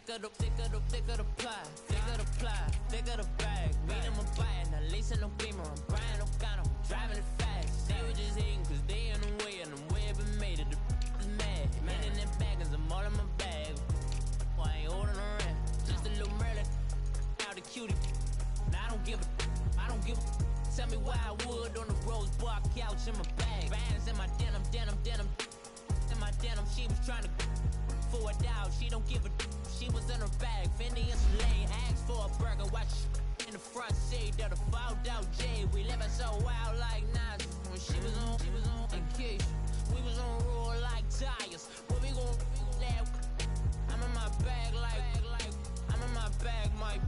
thicker the pie, thicker the ply, thicker the bag. Meet them a buying, at least in no beamer. I'm Brian O'Connor, driving it fast. They were just hating cause they in the way, and the way it been made it, the is mad. Man in them baggins, I'm all in my bag. Well, I ain't holding around, just a little Merlin, out the cutie. Now I don't give a. Tell me why I would on the rose bar couch in my bag. Bands in my denim. In my denim, she was trying to for a doubt. She don't give a. She was in her bag. Fendi and Soleil asked for a burger. Watch in the front seat of the fouled out J. We living so wild like Nas. When she was on vacation, we was on roll like tires. What we gon' laugh? I'm in my bag like I'm in my bag, Mike.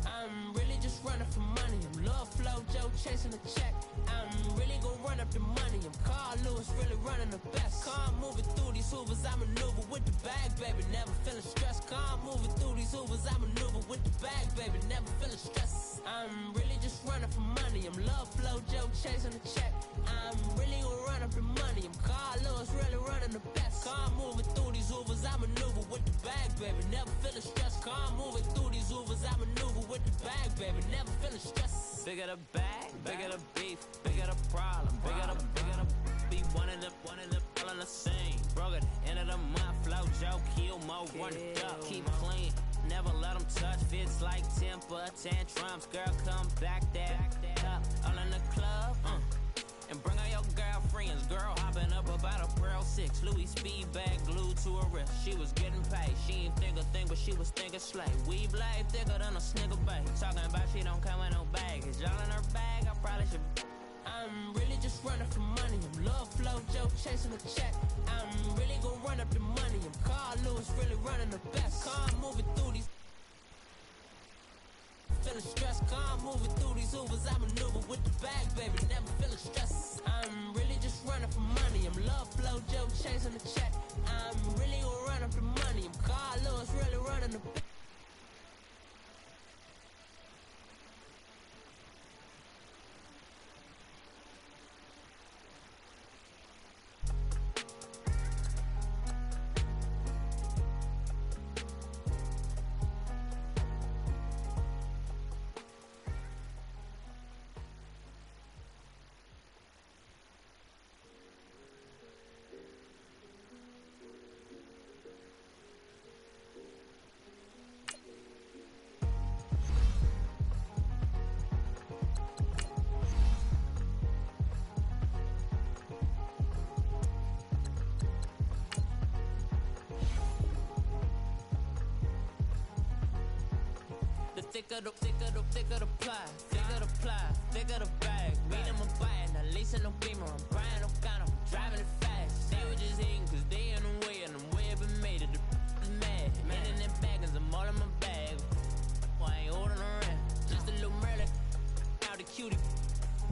I'm really just running for money. I'm Love Flow Joe chasing the check. I'm really gon' run up the money. I'm Carl Lewis, really running the best. Calm moving through these hoovers, I maneuver with the bag, baby. Never feeling stressed. Calm moving through these hoovers, I maneuver with the bag, baby. Never feeling stressed. I'm really just running for money. I'm Love Flow Joe chasing the check. I'm really gon' run up the money. I'm Carl Lewis, really running the best. Calm moving through these hoovers, I maneuver with the bag, baby. Never feeling stressed. Calm moving through these hoovers, I maneuver with the bag, baby. Never feeling stressed. Bigger the bag, bigger the beef, bigger the problem, bigger the be one in the all in the same. Broke at the end of the month, flow Joe, kill mo, run it up, keep clean, never let them touch. Fits like temper tantrums, girl come back that up, all in the club, and bring all your girlfriends. Girl hopping up about a Pearl 6, Louis speed bag glued to her wrist. She was getting paid, she ain't think a thing, but she was thinking slay. We blade thicker than a snigger bag. Talking about she don't come with no baggage. Y'all in her bag, I probably should. I'm really just running for money. I'm Love Flow Joe chasing the check. I'm really gon' run up the money. I'm Carl Lewis, really running the best. Calm moving through these. Feeling stressed, calm moving through these Ubers. I maneuver with the bag, baby. Never feeling stressed. I'm really just running for money. I'm Love Flow Joe chasing the check. I'm really gon' run up the money. I'm Carl Lewis, really running the bag. Thicker the ply, thicker the bag. Meet them a buying, at least in no beamer. I'm Brian O'Connor, driving it fast. They were just hating cause they in the way, and the way it been made it, the is mad. Man in them baggins, I'm all in my bag. Well, I ain't holding around, just a little Merlin, out the cutie.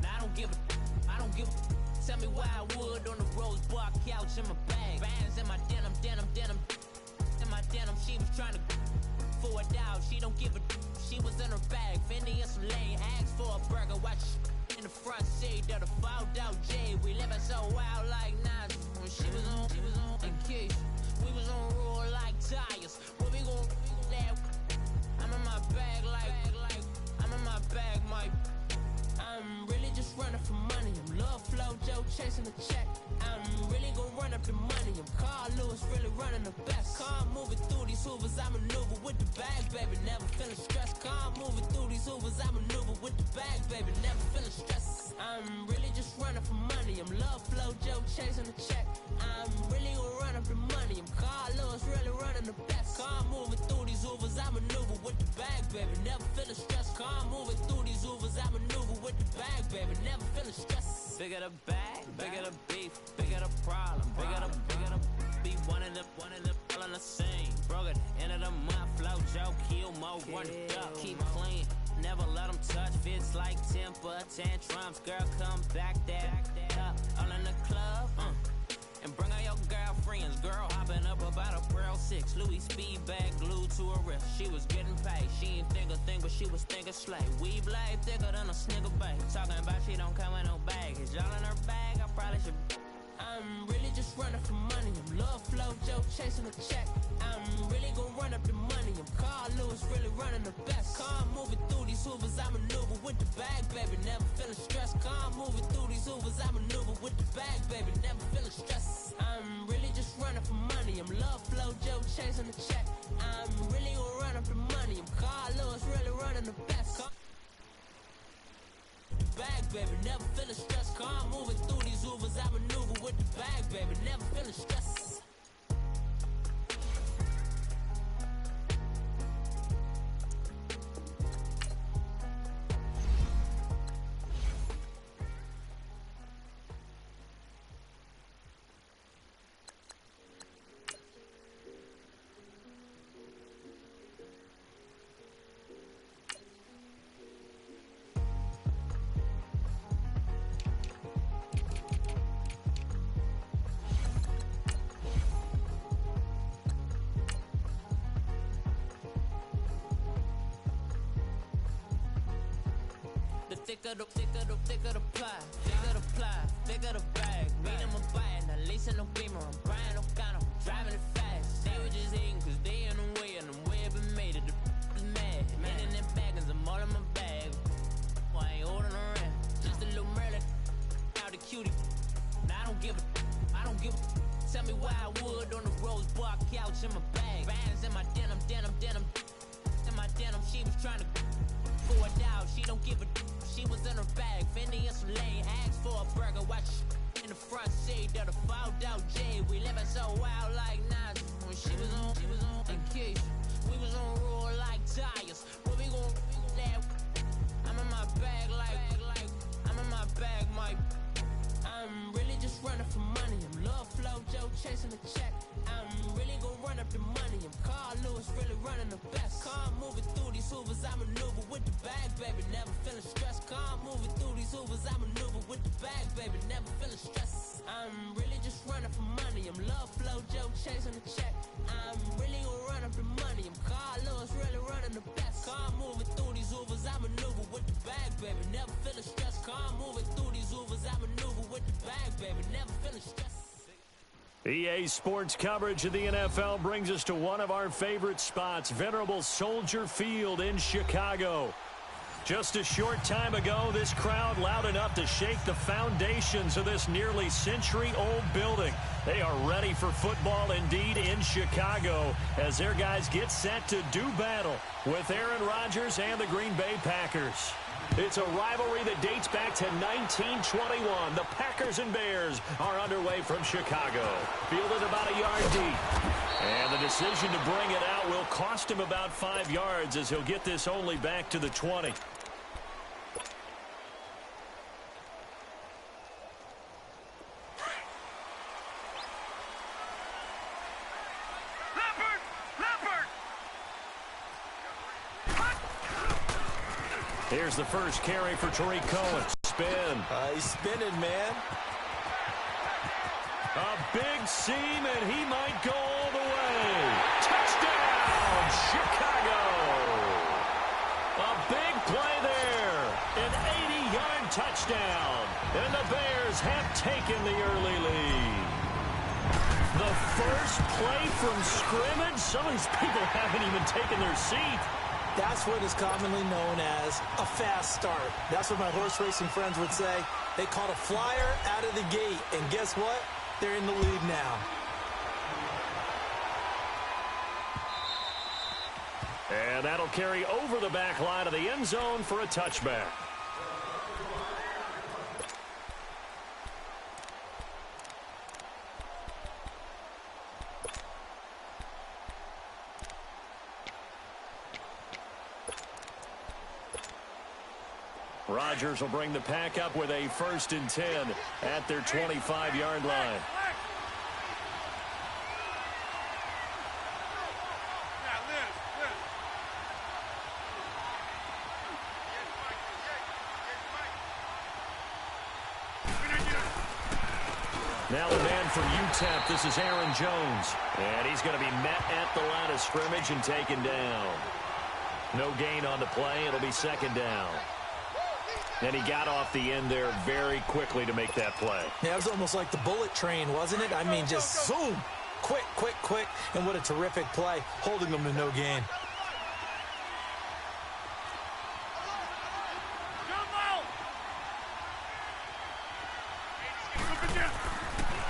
Now I don't give a. Tell me why I would on the rose bar couch in my bag. Bands in my denim. In my denim, she was trying to for a doubt. She don't give a. She was in her bag. Fendi and Soleil asked for a burger. Watch in the front seat of the fouled out J. We living so wild like Nas. When she was on vacation, we was on roll like tires. What we gon' laugh? I'm in my bag like I'm in my bag, Mike. I'm really just running for money. I'm Love Flow Joe chasing the check. I'm really gon' run up the money. I'm Carl Lewis, really running the best. Calm moving through these hoovers, I maneuver with the bag, baby. Never feeling stressed. Calm moving through these hoovers, I maneuver with the bag, baby. Never feeling stressed. I'm really just running for money. I'm Love Flow Joe chasing the check. I'm really gon' run up the money. I'm Carl Lewis, really running the best. Calm moving through these hoovers, I maneuver with the bag, baby. Never feeling stressed. Calm moving through these hoovers, I maneuver with the bag, baby. Never feeling stressed. Bigger the bag, bigger the beef, bigger the problem, bigger the be one in the all in the same. Broke at the end of the month, flow Joe, kill mo, run it up, keep clean, never let them touch. Fits like temper tantrums, girl come back that up, all in the club, and bring all your girlfriends. Girl hopping up about a Pearl 6, Louis speed bag glued to her wrist. She was getting paid, she ain't think a thing, but she was thinking slay. We blade thicker than a snigger bag. Talking about she don't come with no baggage. Y'all in her bag, I probably should. I'm really just running for money. I'm love flow, Joe chasing a check. I'm really gonna run up the money. I'm Carl Lewis, really running the best. Car moving through these Hoovers, I maneuver with the bag, baby. Never feeling stressed. Car moving through these Hoovers, I maneuver with the bag, baby. Never feeling stressed. I'm really just running for money. I'm love flow, Joe chasing a check. I'm really gonna run up the money. I'm Carl Lewis, really running the best. Bag, baby, never feeling stressed. Car moving through these Hoovers, I maneuver with the bag, baby. Never feeling stressed. Thicker the pie, thicker the bag. Meet them a buying, at least in no beamer. I'm Brian O'Connor, driving it fast. They were just hating cause they in the way, and the way I've been made it, the is mad. Man in them baggins, I'm all in my bag. I ain't holding around, just a little Merlin, out the cutie. Now I don't give a, tell me why I would on the rose bar couch in my bag. Bands in my denim, in my denim, she was trying to pour it out, she don't give a. She was in her bag, Fendi and some lane hags for a burger. Watch in the front seat of the fouled out J. We living so wild like Nas. When she was on vacation, we was on roll like tires. What we gon' that? I'm in my bag like I'm in my bag, Mike. I'm really just running for money. I'm love flow, Joe chasing a check. I'm really gon' run up the money. I'm Carl Lewis, really running the best. Car moving through these Hoovers, I maneuver with the bag, baby. Never feeling stressed. Car moving through these Hoovers, I maneuver with the bag, baby. Never feeling stressed. I'm really just running for money. I'm love flow, Joe chasing a check. I'm really gon' run up the money. I'm Carl Lewis, really running the best. Car moving through these Hoovers, I maneuver with the bag, baby. Never feeling stressed. Car moving through these Hoovers, I maneuver with the bag, baby. Never feeling stressed. EA Sports coverage of the NFL brings us to one of our favorite spots, venerable Soldier Field in Chicago. Just a short time ago, this crowd loud enough to shake the foundations of this nearly century-old building. They are ready for football indeed in Chicago as their guys get set to do battle with Aaron Rodgers and the Green Bay Packers. It's a rivalry that dates back to 1921. The Packers and Bears are underway from Chicago. Fielded about a yard deep. And the decision to bring it out will cost him about 5 yards as he'll get this only back to the 20. Here's the first carry for Tariq Cohen. Spin. He's spinning, man. A big seam, and he might go all the way. Touchdown, Chicago. A big play there. An 80-yard touchdown. And the Bears have taken the early lead. The first play from scrimmage. Some of these people haven't even taken their seat. That's what is commonly known as a fast start. That's what my horse racing friends would say. They caught a flyer out of the gate, and guess what? They're in the lead now. And that'll carry over the back line of the end zone for a touchback. Rodgers will bring the pack up with a 1st and 10 at their 25-yard line. Now the man from UTEP, this is Aaron Jones. And he's going to be met at the line of scrimmage and taken down. No gain on the play. It'll be 2nd down. And he got off the end there very quickly to make that play. Yeah, it was almost like the bullet train, wasn't it? I mean, just zoom. Quick, quick, quick. And what a terrific play, holding them to no gain.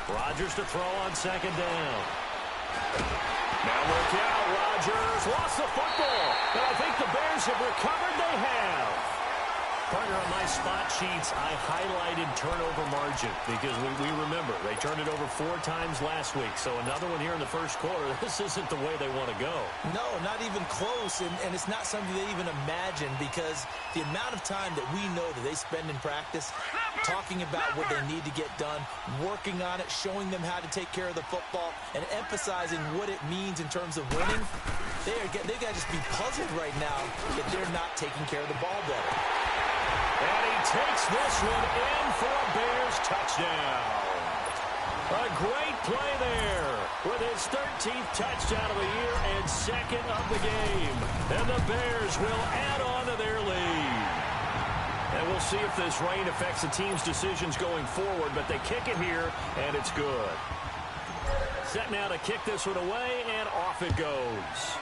Rodgers to throw on second down. Now look out, Rodgers lost the football. And I think the Bears have recovered. They have. Partner, on my spot sheets, I highlighted turnover margin because we remember they turned it over 4 times last week. So another one here in the first quarter. This isn't the way they want to go. No, not even close. And it's not something they even imagine because the amount of time that we know that they spend in practice talking about what they need to get done, working on it, showing them how to take care of the football, and emphasizing what it means in terms of winning, they've got to just be puzzled right now that they're not taking care of the ball better. And he takes this one in for a Bears touchdown. A great play there with his 13th touchdown of the year and second of the game. And the Bears will add on to their lead. And we'll see if this rain affects the team's decisions going forward, but they kick it here, and it's good. Set now to kick this one away, and off it goes.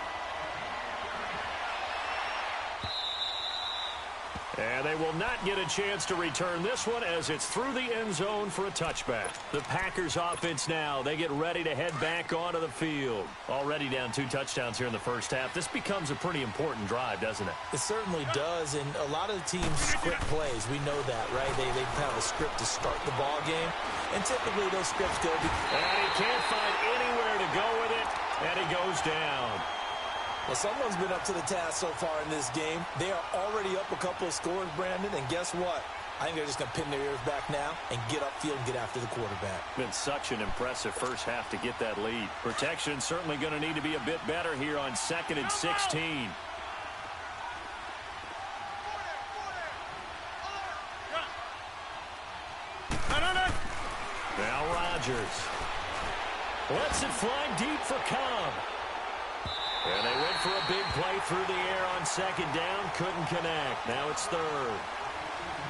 And they will not get a chance to return this one as it's through the end zone for a touchback. The Packers offense now, they get ready to head back onto the field. Already down 2 touchdowns here in the first half. This becomes a pretty important drive, doesn't it? It certainly does, and a lot of the teams script plays. We know that, right? They have a script to start the ball game, and typically those scripts go. And he can't find anywhere to go with it, and he goes down. Well, someone's been up to the task so far in this game. They are already up a couple of scores, Brandon, and guess what? I think they're just going to pin their ears back now and get upfield and get after the quarterback. Been such an impressive first half to get that lead. Protection certainly going to need to be a bit better here on 2nd and 16. Now Rodgers lets it fly deep for Cobb. And they went for a big play through the air on second down. Couldn't connect. Now it's third.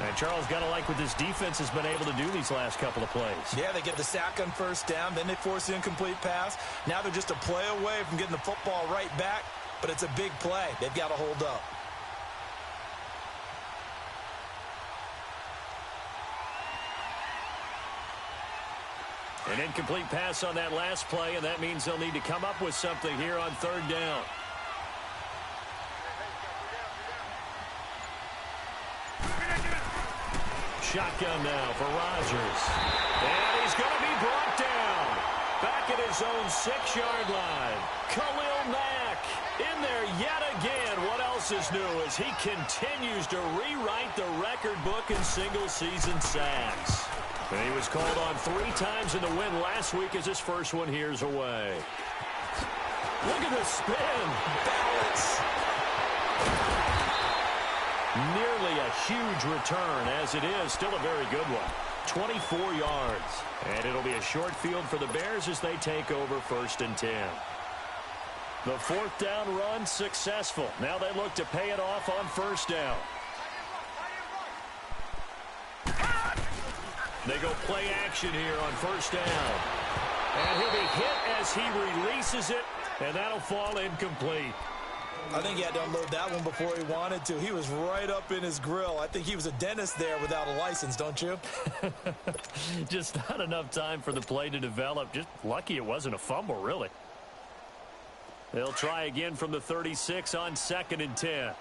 And Charles, got to like what this defense has been able to do these last couple of plays. Yeah, they get the sack on first down. Then they force the incomplete pass. Now they're just a play away from getting the football right back. But it's a big play. They've got to hold up. An incomplete pass on that last play, and that means they'll need to come up with something here on third down. Shotgun now for Rodgers. And he's going to be brought down. Back at his own 6-yard line. Khalil Mack in there yet again. What else is new as he continues to rewrite the record book in single-season sacks. And he was called on 3 times in the win last week as his first one here's away. Look at the spin. Balance. Nearly a huge return as it is. Still a very good one. 24 yards. And it'll be a short field for the Bears as they take over 1st and 10. The 4th down run successful. Now they look to pay it off on 1st down. They go play action here on 1st down. And he'll be hit as he releases it, and that'll fall incomplete. I think he had to unload that one before he wanted to. He was right up in his grill. I think he was a dentist there without a license, don't you? Just not enough time for the play to develop. Just lucky it wasn't a fumble, really. They'll try again from the 36 on 2nd and 10.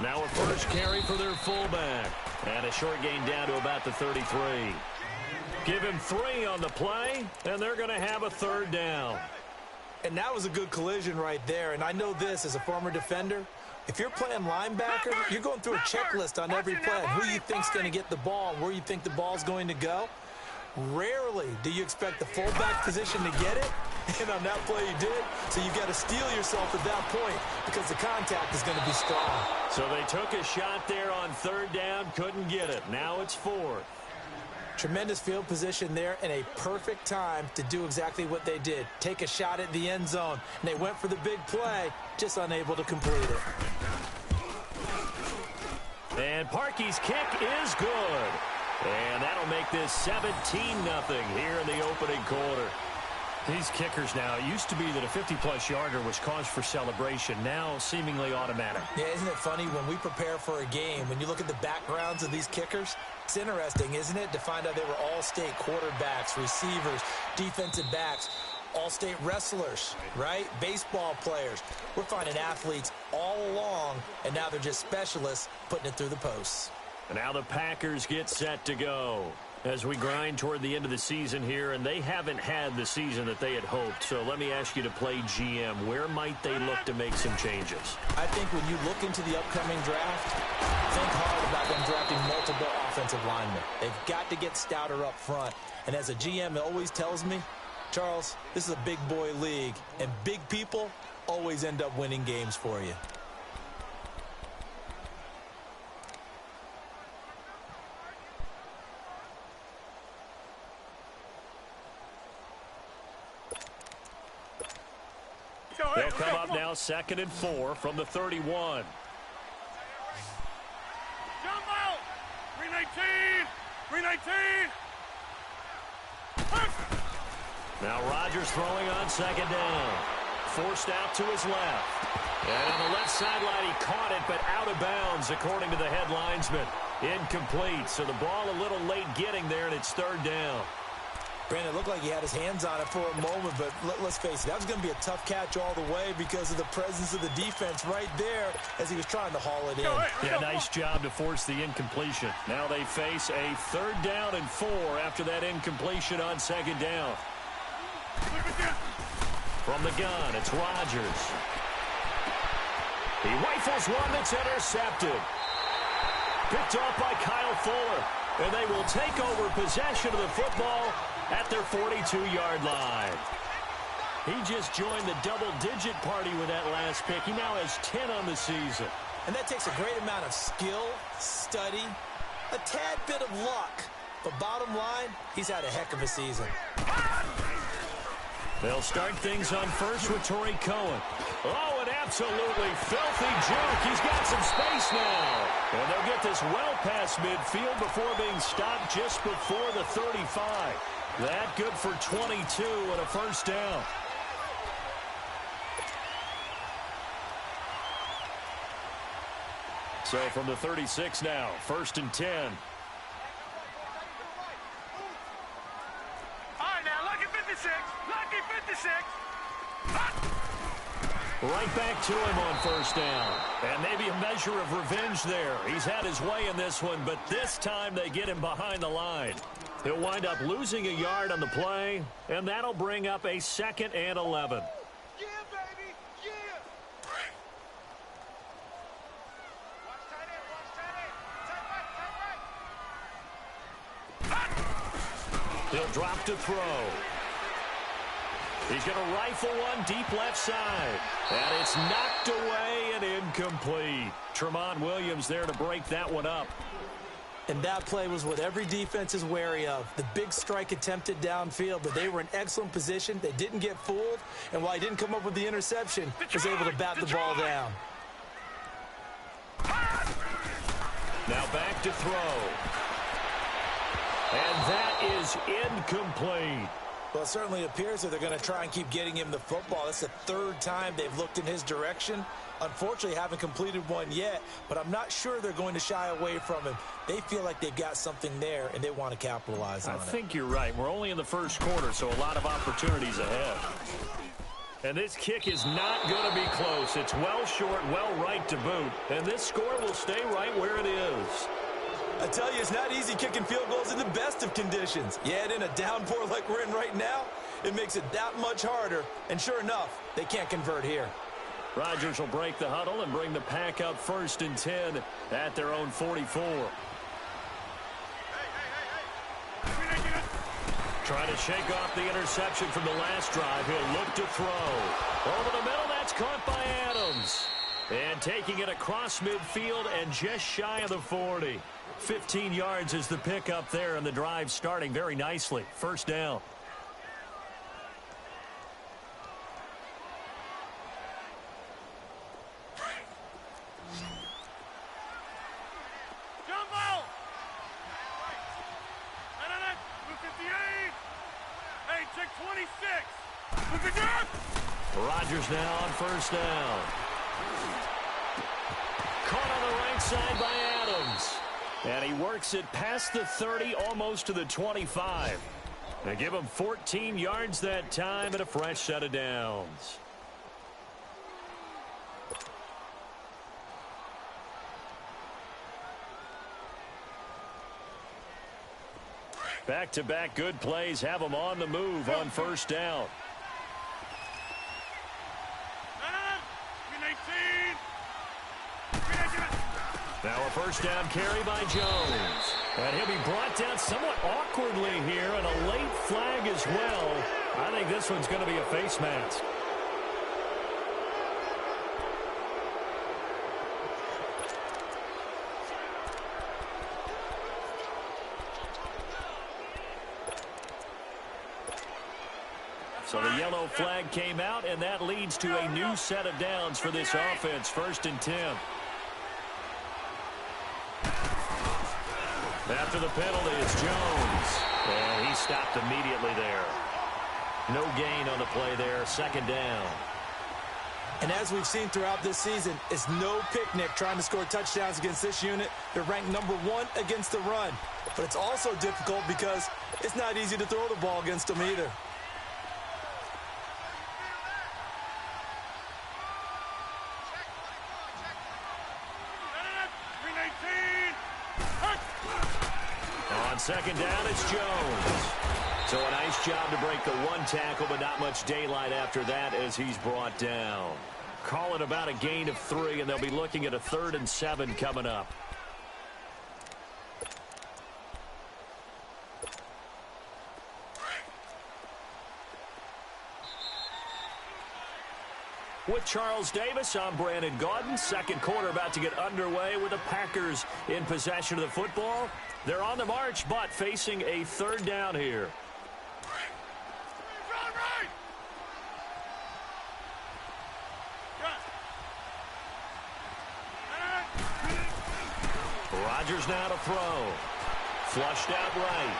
Now a first carry for their fullback. And a short gain down to about the 33. Give him 3 on the play, and they're going to have a 3rd down. And that was a good collision right there. And I know this as a former defender. If you're playing linebacker, you're going through a checklist on every play. Who you think's going to get the ball and where you think the ball's going to go. Rarely do you expect the fullback position to get it. And on that play you did. So you've got to steel yourself at that point because the contact is going to be strong. So they took a shot there on 3rd down, couldn't get it. Now it's 4th. Tremendous field position there and a perfect time to do exactly what they did. Take a shot at the end zone. And they went for the big play, just unable to complete it. And Parkey's kick is good. And that'll make this 17-0 here in the opening quarter. These kickers now, it used to be that a 50-plus yarder was cause for celebration, now seemingly automatic. Yeah, isn't it funny when we prepare for a game, when you look at the backgrounds of these kickers, it's interesting, isn't it, to find out they were all-state quarterbacks, receivers, defensive backs, all-state wrestlers, right? Baseball players. We're finding athletes all along, and now they're just specialists putting it through the posts. And now the Packers get set to go as we grind toward the end of the season here, and they haven't had the season that they had hoped. So let me ask you to play GM. Where might they look to make some changes? I think when you look into the upcoming draft, think hard about them drafting multiple offensive linemen. They've got to get stouter up front. And as a GM, it always tells me, Charles, this is a big boy league, and big people always end up winning games for you. They'll come up now 2nd and 4 from the 31. Jump out! 319! 319! Now Rodgers throwing on 2nd down. Forced out to his left. And on the left sideline, he caught it, but out of bounds, according to the head linesman. Incomplete. So the ball a little late getting there, and it's 3rd down. Brandon, it looked like he had his hands on it for a moment, but let's face it, that was going to be a tough catch all the way because of the presence of the defense right there as he was trying to haul it in. Yeah, nice job to force the incompletion. Now they face a 3rd down and 4 after that incompletion on 2nd down. From the gun, it's Rodgers. He rifles one that's intercepted. Picked off by Kyle Fuller. And they will take over possession of the football at their 42-yard line. He just joined the double-digit party with that last pick. He now has 10 on the season. And that takes a great amount of skill, study, a tad bit of luck. But bottom line, he's had a heck of a season. They'll start things on first with Torrey Cohen. Oh, an absolutely filthy juke. He's got some space now. And they'll get this well past midfield before being stopped just before the 35. That good for 22 and a 1st down. So from the 36 now, 1st and 10. All right, now, lucky 56. Lucky 56. Right back to him on 1st down. And maybe a measure of revenge there. He's had his way in this one, but this time they get him behind the line. He'll wind up losing a yard on the play, and that'll bring up a 2nd and 11. Yeah, baby. Yeah. Watch tight end. Watch tight end. Tight right. He'll drop to throw. He's going to rifle one deep left side. And it's knocked away and incomplete. Tramon Williams there to break that one up. And that play was what every defense is wary of. The big strike attempted downfield, but they were in excellent position. They didn't get fooled. And while he didn't come up with the interception, was able to bat the ball down. Now back to throw. And that is incomplete. Well, it certainly appears that they're going to try and keep getting him the football. That's the 3rd time they've looked in his direction. Unfortunately, haven't completed one yet, but I'm not sure they're going to shy away from him. They feel like they've got something there, and they want to capitalize on it. I think you're right. We're only in the 1st quarter, so a lot of opportunities ahead. And this kick is not going to be close. It's well short, well right to boot. And this score will stay right where it is. I tell you, it's not easy kicking field goals in the best of conditions. Yet in a downpour like we're in right now, it makes it that much harder. And sure enough, they can't convert here. Rodgers will break the huddle and bring the pack up 1st and 10 at their own 44. Trying to shake off the interception from the last drive. He'll look to throw. Over the middle, that's caught by Adams. And taking it across midfield and just shy of the 40. 15 yards is the pickup there, and the drive starting very nicely. First down. Rodgers now on first down. Caught on the right side by Adams. And he works it past the 30, almost to the 25. They give him 14 yards that time and a fresh set of downs. Back-to-back good plays have them on the move on first down. Now a first down carry by Jones. And he'll be brought down somewhat awkwardly here, and a late flag as well. I think this one's going to be a face mask. So the yellow flag came out, and that leads to a new set of downs for this offense. 1st and 10. After the penalty, it's Jones. And he stopped immediately there. No gain on the play there. 2nd down. And as we've seen throughout this season, it's no picnic trying to score touchdowns against this unit. They're ranked #1 against the run. But it's also difficult because it's not easy to throw the ball against them either. On 2nd down, it's Jones. So a nice job to break the one tackle, but not much daylight after that as he's brought down. Call it about a gain of 3, and they'll be looking at a 3rd and 7 coming up. With Charles Davis, I'm Brandon Gaudin. 2nd quarter about to get underway with the Packers in possession of the football. They're on the march, but facing a 3rd down here. Rodgers now to throw. Flushed out right.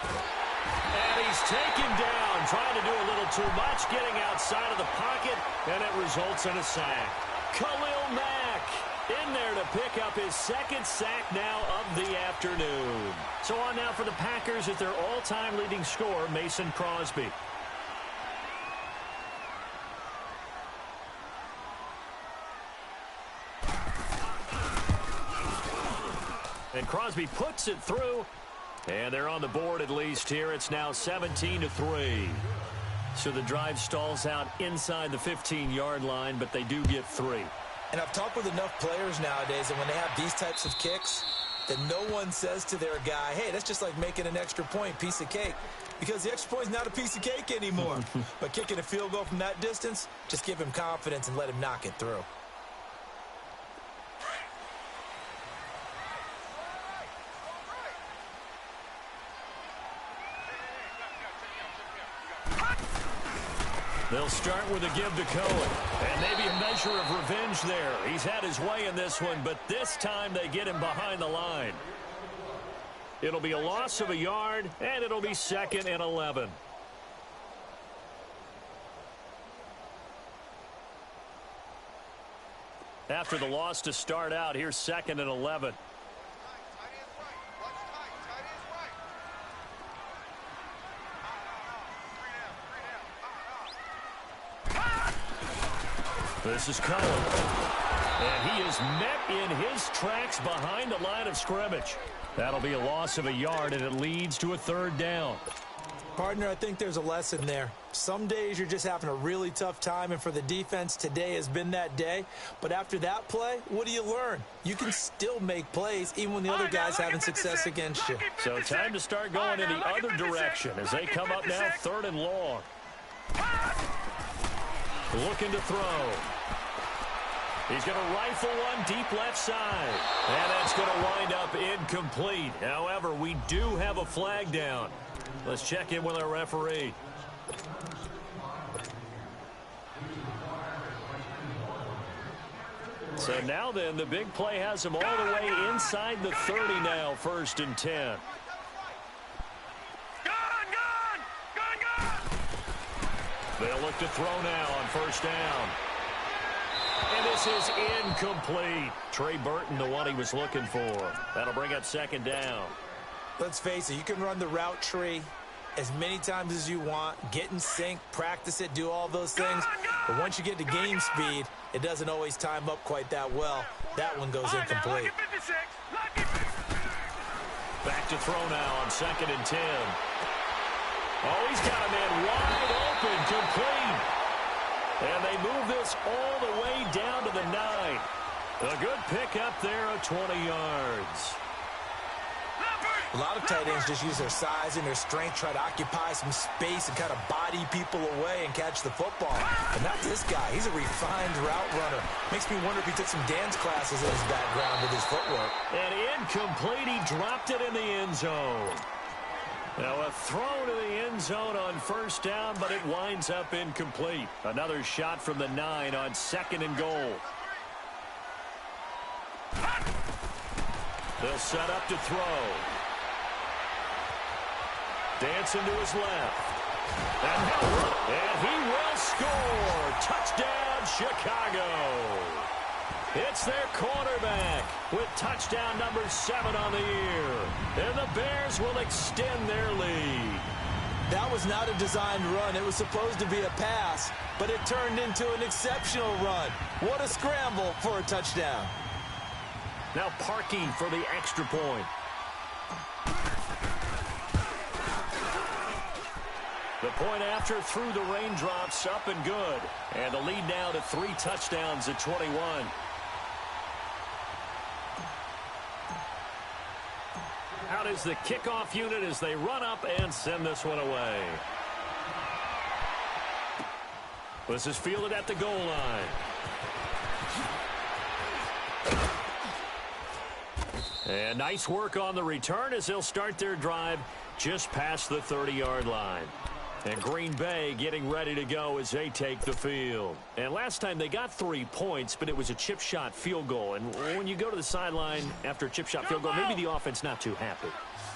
And he's taken down, trying to do a little too much, getting outside of the pocket, and it results in a sack. Khalil Mack in there to pick up his 2nd sack now of the afternoon. So on now for the Packers at their all-time leading scorer, Mason Crosby. And Crosby puts it through. And they're on the board at least here. It's now 17-3. So the drive stalls out inside the 15-yard line, but they do get 3. And I've talked with enough players nowadays that when they have these types of kicks, that no one says to their guy, hey, that's just like making an extra point, piece of cake. Because the extra point is not a piece of cake anymore. But kicking a field goal from that distance, just give him confidence and let him knock it through. They'll start with a give to Cohen. And maybe a measure of revenge there. He's had his way in this one, but this time they get him behind the line. It'll be a loss of a yard, and it'll be 2nd and 11. After the loss to start out, here's 2nd and 11. This is Cohen. And he is met in his tracks behind the line of scrimmage. That'll be a loss of a yard, and it leads to a 3rd down. Partner, I think there's a lesson there. Some days you're just having a really tough time, and for the defense, today has been that day. But after that play, what do you learn? You can still make plays even when the other guy's having success against you. So time to start going in the other direction as they come up now 3rd and long. Looking to throw. He's going to rifle one deep left side. And that's going to wind up incomplete. However, we do have a flag down. Let's check in with our referee. So now then, the big play has him all the way inside the 30 now, 1st and 10. They'll look to throw now on 1st down. And this is incomplete. Trey Burton, the one he was looking for. That'll bring up 2nd down. Let's face it, you can run the route tree as many times as you want, get in sync, practice it, do all those things. But once you get to game speed, it doesn't always time up quite that well. That one goes incomplete. Back to throw now on 2nd and 10. Oh, he's got a man wide open, complete. And they move this all the way down to the 9. A good pickup there of 20 yards. A lot of tight ends just use their size and their strength, try to occupy some space and kind of body people away and catch the football. But not this guy. He's a refined route runner. Makes me wonder if he took some dance classes in his background with his footwork. And incomplete. He dropped it in the end zone. Now a throw to the end zone on 1st down, but it winds up incomplete. Another shot from the 9 on 2nd and goal. They'll set up to throw. Dancing to his left. And he will score. Touchdown, Chicago. It's their quarterback with touchdown number 7 on the year. And the Bears will extend their lead. That was not a designed run. It was supposed to be a pass, but it turned into an exceptional run. What a scramble for a touchdown. Now parking for the extra point. The point after through the raindrops, up and good. And the lead now to 3 touchdowns at 21. Out is the kickoff unit as they run up and send this one away. This is fielded at the goal line. And nice work on the return as they'll start their drive just past the 30-yard line. And Green Bay getting ready to go as they take the field. And last time they got 3 points, but it was a chip shot field goal. And when you go to the sideline after a chip shot field goal, maybe the offense not too happy.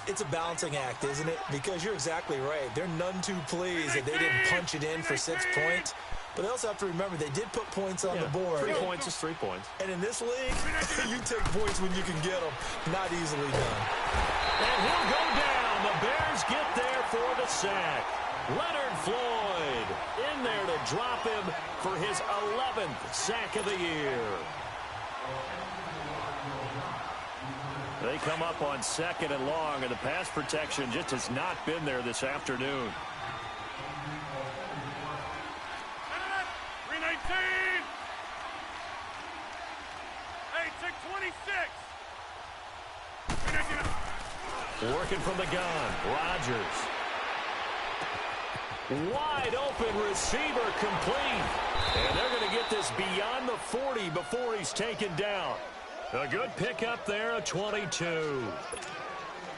It's a balancing act, isn't it? Because you're exactly right. They're none too pleased that they didn't punch it in for 6 points. But they also have to remember they did put points on the board. 3 points is 3 points. And in this league, you take points when you can get them. Not easily done. And he'll go down. The Bears get there for the sack. Leonard Floyd in there to drop him for his 11th sack of the year. They come up on 2nd and long, and the pass protection just has not been there this afternoon. 319. 86. Working from the gun, Rodgers. Wide open receiver, complete. And they're going to get this beyond the 40 before he's taken down. A good pickup there, a 22.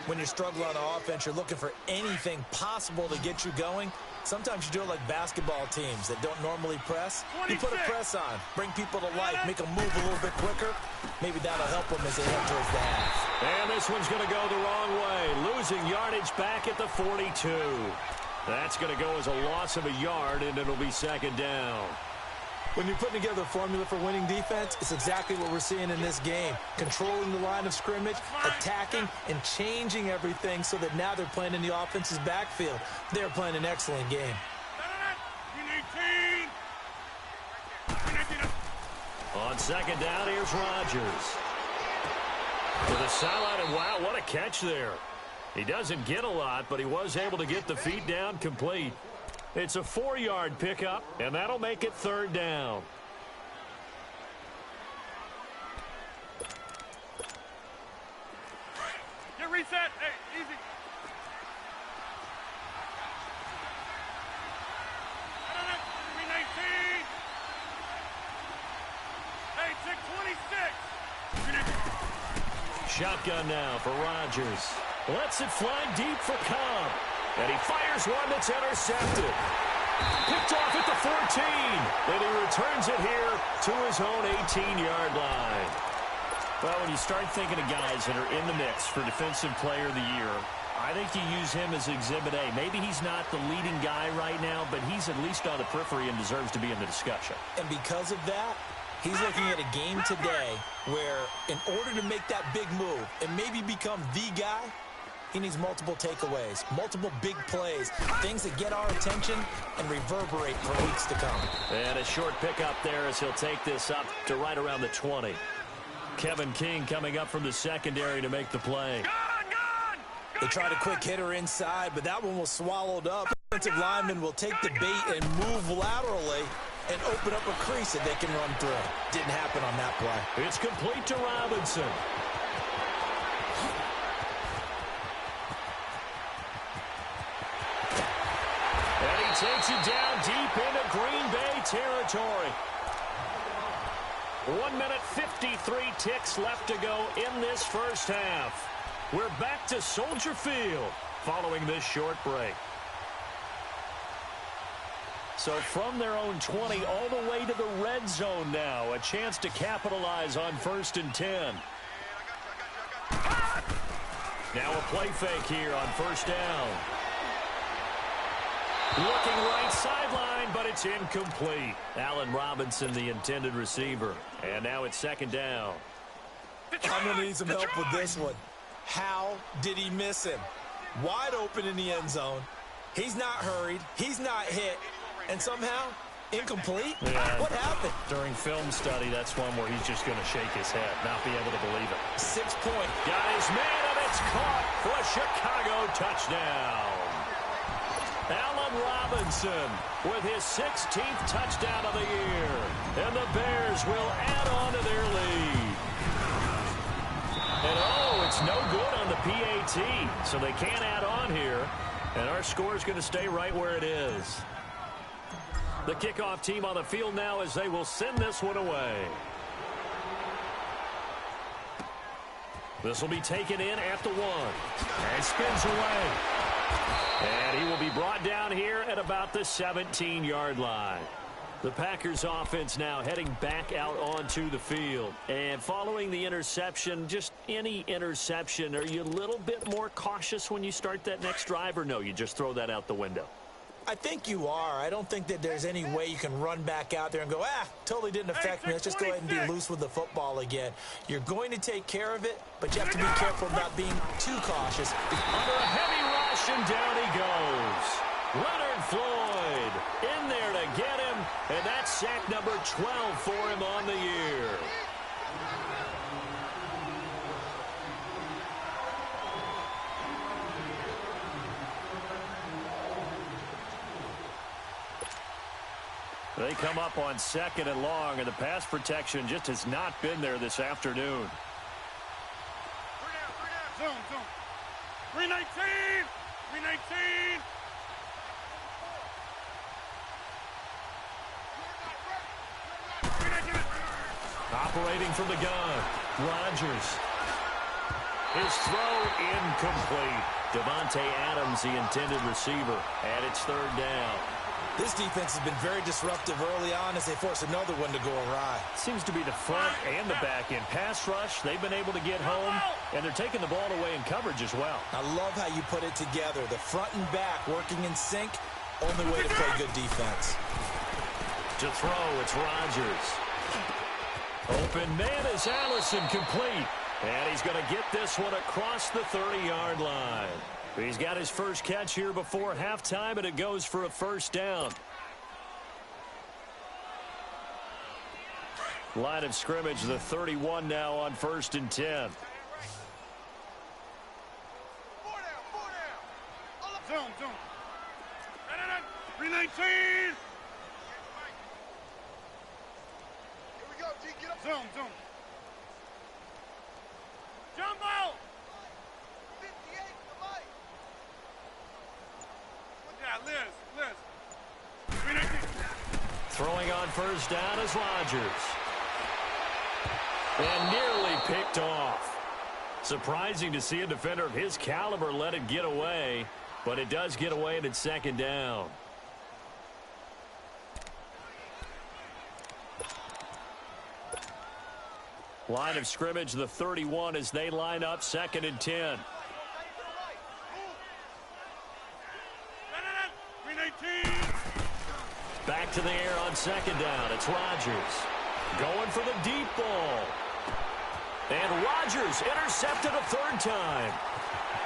When you're struggling on offense, you're looking for anything possible to get you going. Sometimes you do it like basketball teams that don't normally press. 26. You put a press on, bring people to life, make them move a little bit quicker. Maybe that'll help them as they head towards the half. And this one's going to go the wrong way, losing yardage back at the 42. That's going to go as a loss of a yard, and it'll be 2nd down. When you're putting together a formula for winning defense, it's exactly what we're seeing in this game. Controlling the line of scrimmage, attacking, and changing everything so that now they're playing in the offense's backfield. They're playing an excellent game. On 2nd down, here's Rodgers. To the sideline, and wow, what a catch there. He doesn't get a lot, but he was able to get the feet down complete. It's a 4-yard pickup, and that'll make it 3rd down. Get reset. Hey, easy. 319. Shotgun now for Rodgers. Lets it fly deep for Cobb. And he fires one that's intercepted. Picked off at the 14. And he returns it here to his own 18-yard line. Well, when you start thinking of guys that are in the mix for Defensive Player of the Year, I think you use him as Exhibit A. Maybe he's not the leading guy right now, but he's at least on the periphery and deserves to be in the discussion. And because of that, he's looking at a game today where in order to make that big move and maybe become the guy, he needs multiple takeaways, multiple big plays, things that get our attention and reverberate for weeks to come. And a short pickup there as he'll take this up to right around the 20. Kevin King coming up from the secondary to make the play. They tried a quick hitter inside, but that one was swallowed up. Defensive lineman will take the bait and move laterally and open up a crease that they can run through. Didn't happen on that play. It's complete to Robinson. And he takes it down deep into Green Bay territory. 1 minute 53 ticks left to go in this first half. We're back to Soldier Field following this short break. So from their own 20 all the way to the red zone now. A chance to capitalize on 1st and 10. Now a play fake here on 1st down. Looking right sideline, but it's incomplete. Allen Robinson, the intended receiver. And now it's 2nd down. I'm going to need some help with this one. How did he miss him? Wide open in the end zone. He's not hurried. He's not hit. And somehow, incomplete? Yeah. What happened? During film study, that's one where he's just going to shake his head, not be able to believe it. 6 point. Got his man, and it's caught for a Chicago touchdown. Allen Robinson with his 16th touchdown of the year. And the Bears will add on to their lead. And it's no good on the PAT, so they can't add on here. And our score is going to stay right where it is. The kickoff team on the field now as they will send this one away. This will be taken in at the 1. And spins away. And he will be brought down here at about the 17-yard line. The Packers offense now heading back out onto the field. And following the interception, just any interception, are you a little bit more cautious when you start that next drive, or no, you just throw that out the window? I think you are. I don't think that there's any way you can run back out there and go, totally didn't affect me. Let's just go ahead and be loose with the football again. You're going to take care of it, but you have to be careful about being too cautious. Under a heavy rush, and down he goes. Leonard Floyd in there to get him, and that's sack number 12 for him on the year. They come up on 2nd and long, and the pass protection just has not been there this afternoon. 3 down, zone. 319, 319. Operating from the gun, Rodgers. His throw incomplete. Devontae Adams, the intended receiver, and it's 3rd down. This defense has been very disruptive early on as they force another one to go awry. Seems to be the front and the back end. Pass rush, they've been able to get home, and they're taking the ball away in coverage as well. I love how you put it together. The front and back working in sync, only way to play good defense. To throw, it's Rodgers. Open man is Allison, complete. And he's going to get this one across the 30-yard line. He's got his first catch here before halftime, and it goes for a 1st down. Line of scrimmage, the 31 now on 1st and 10. 4 down. Zone. 319. Zone. Jumbo! 58 to Mike. Yeah, Liz. 319. Throwing on 1st down is Rodgers. And nearly picked off. Surprising to see a defender of his caliber let it get away, but it does get away and it's second down. Line of scrimmage, the 31 as they line up, 2nd and 10. Back to the air on 2nd down. It's Rodgers going for the deep ball. And Rodgers intercepted a 3rd time.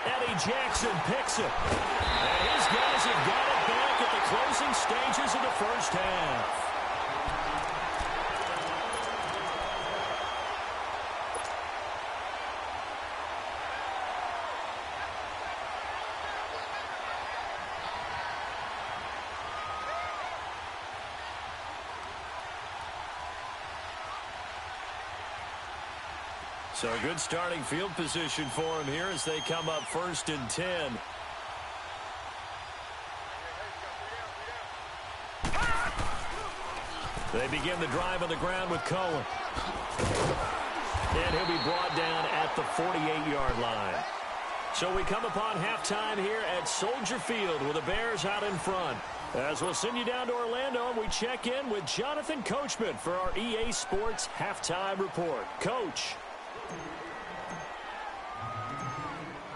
Eddie Jackson picks it. And his guys have got it back at the closing stages of the first half. So a good starting field position for him here as they come up 1st and 10. They begin the drive on the ground with Cohen. And he'll be brought down at the 48-yard line. So we come upon halftime here at Soldier Field with the Bears out in front. As we'll send you down to Orlando, and we check in with Jonathan Coachman for our EA Sports Halftime Report. Coach.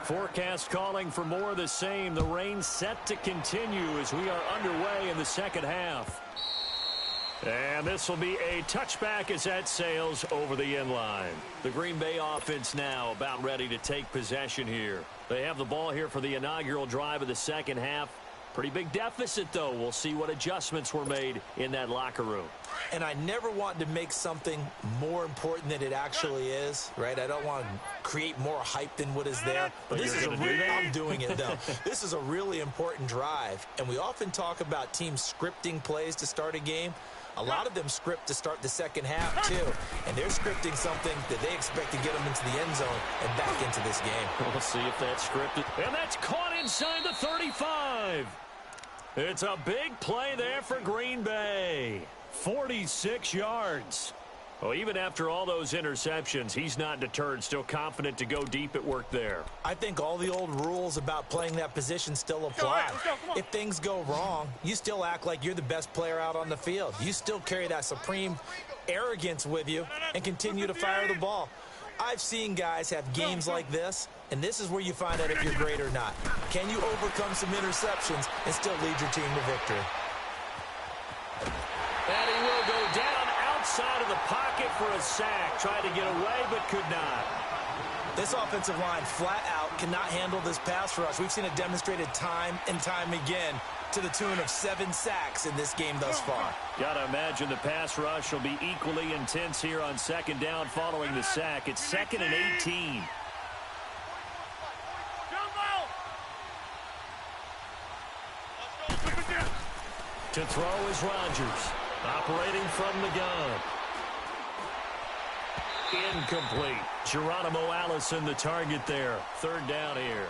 Forecast calling for more of the same. The rain set to continue as we are underway in the second half. And this will be a touchback as that sails over the end line. The Green Bay offense now about ready to take possession here. They have the ball here for the inaugural drive of the second half. Pretty big deficit, though. We'll see what adjustments were made in that locker room. And I never want to make something more important than it actually is, right? I don't want to create more hype than what is there. But this is I'm doing it, though. This is a really important drive. And we often talk about teams scripting plays to start a game. A lot of them script to start the second half, too. And they're scripting something that they expect to get them into the end zone and back into this game. We'll see if that's scripted. And that's caught inside the 35. It's a big play there for Green Bay. 46 yards. Well, even after all those interceptions, he's not deterred, still confident to go deep at work there. I think all the old rules about playing that position still apply. If things go wrong, you still act like you're the best player out on the field. You still carry that supreme arrogance with you and continue to fire the ball. I've seen guys have games like this, and this is where you find out if you're great or not. Can you overcome some interceptions and still lead your team to victory? And he will go down outside of the pocket for a sack. Tried to get away, but could not. This offensive line flat out cannot handle this pass rush. We've seen it demonstrated time and time again to the tune of 7 sacks in this game thus far. Gotta imagine the pass rush will be equally intense here on second down following the sack. It's 2nd and 18. To throw is Rodgers, operating from the gun. Incomplete. Geronimo Allison the target there. 3rd down here.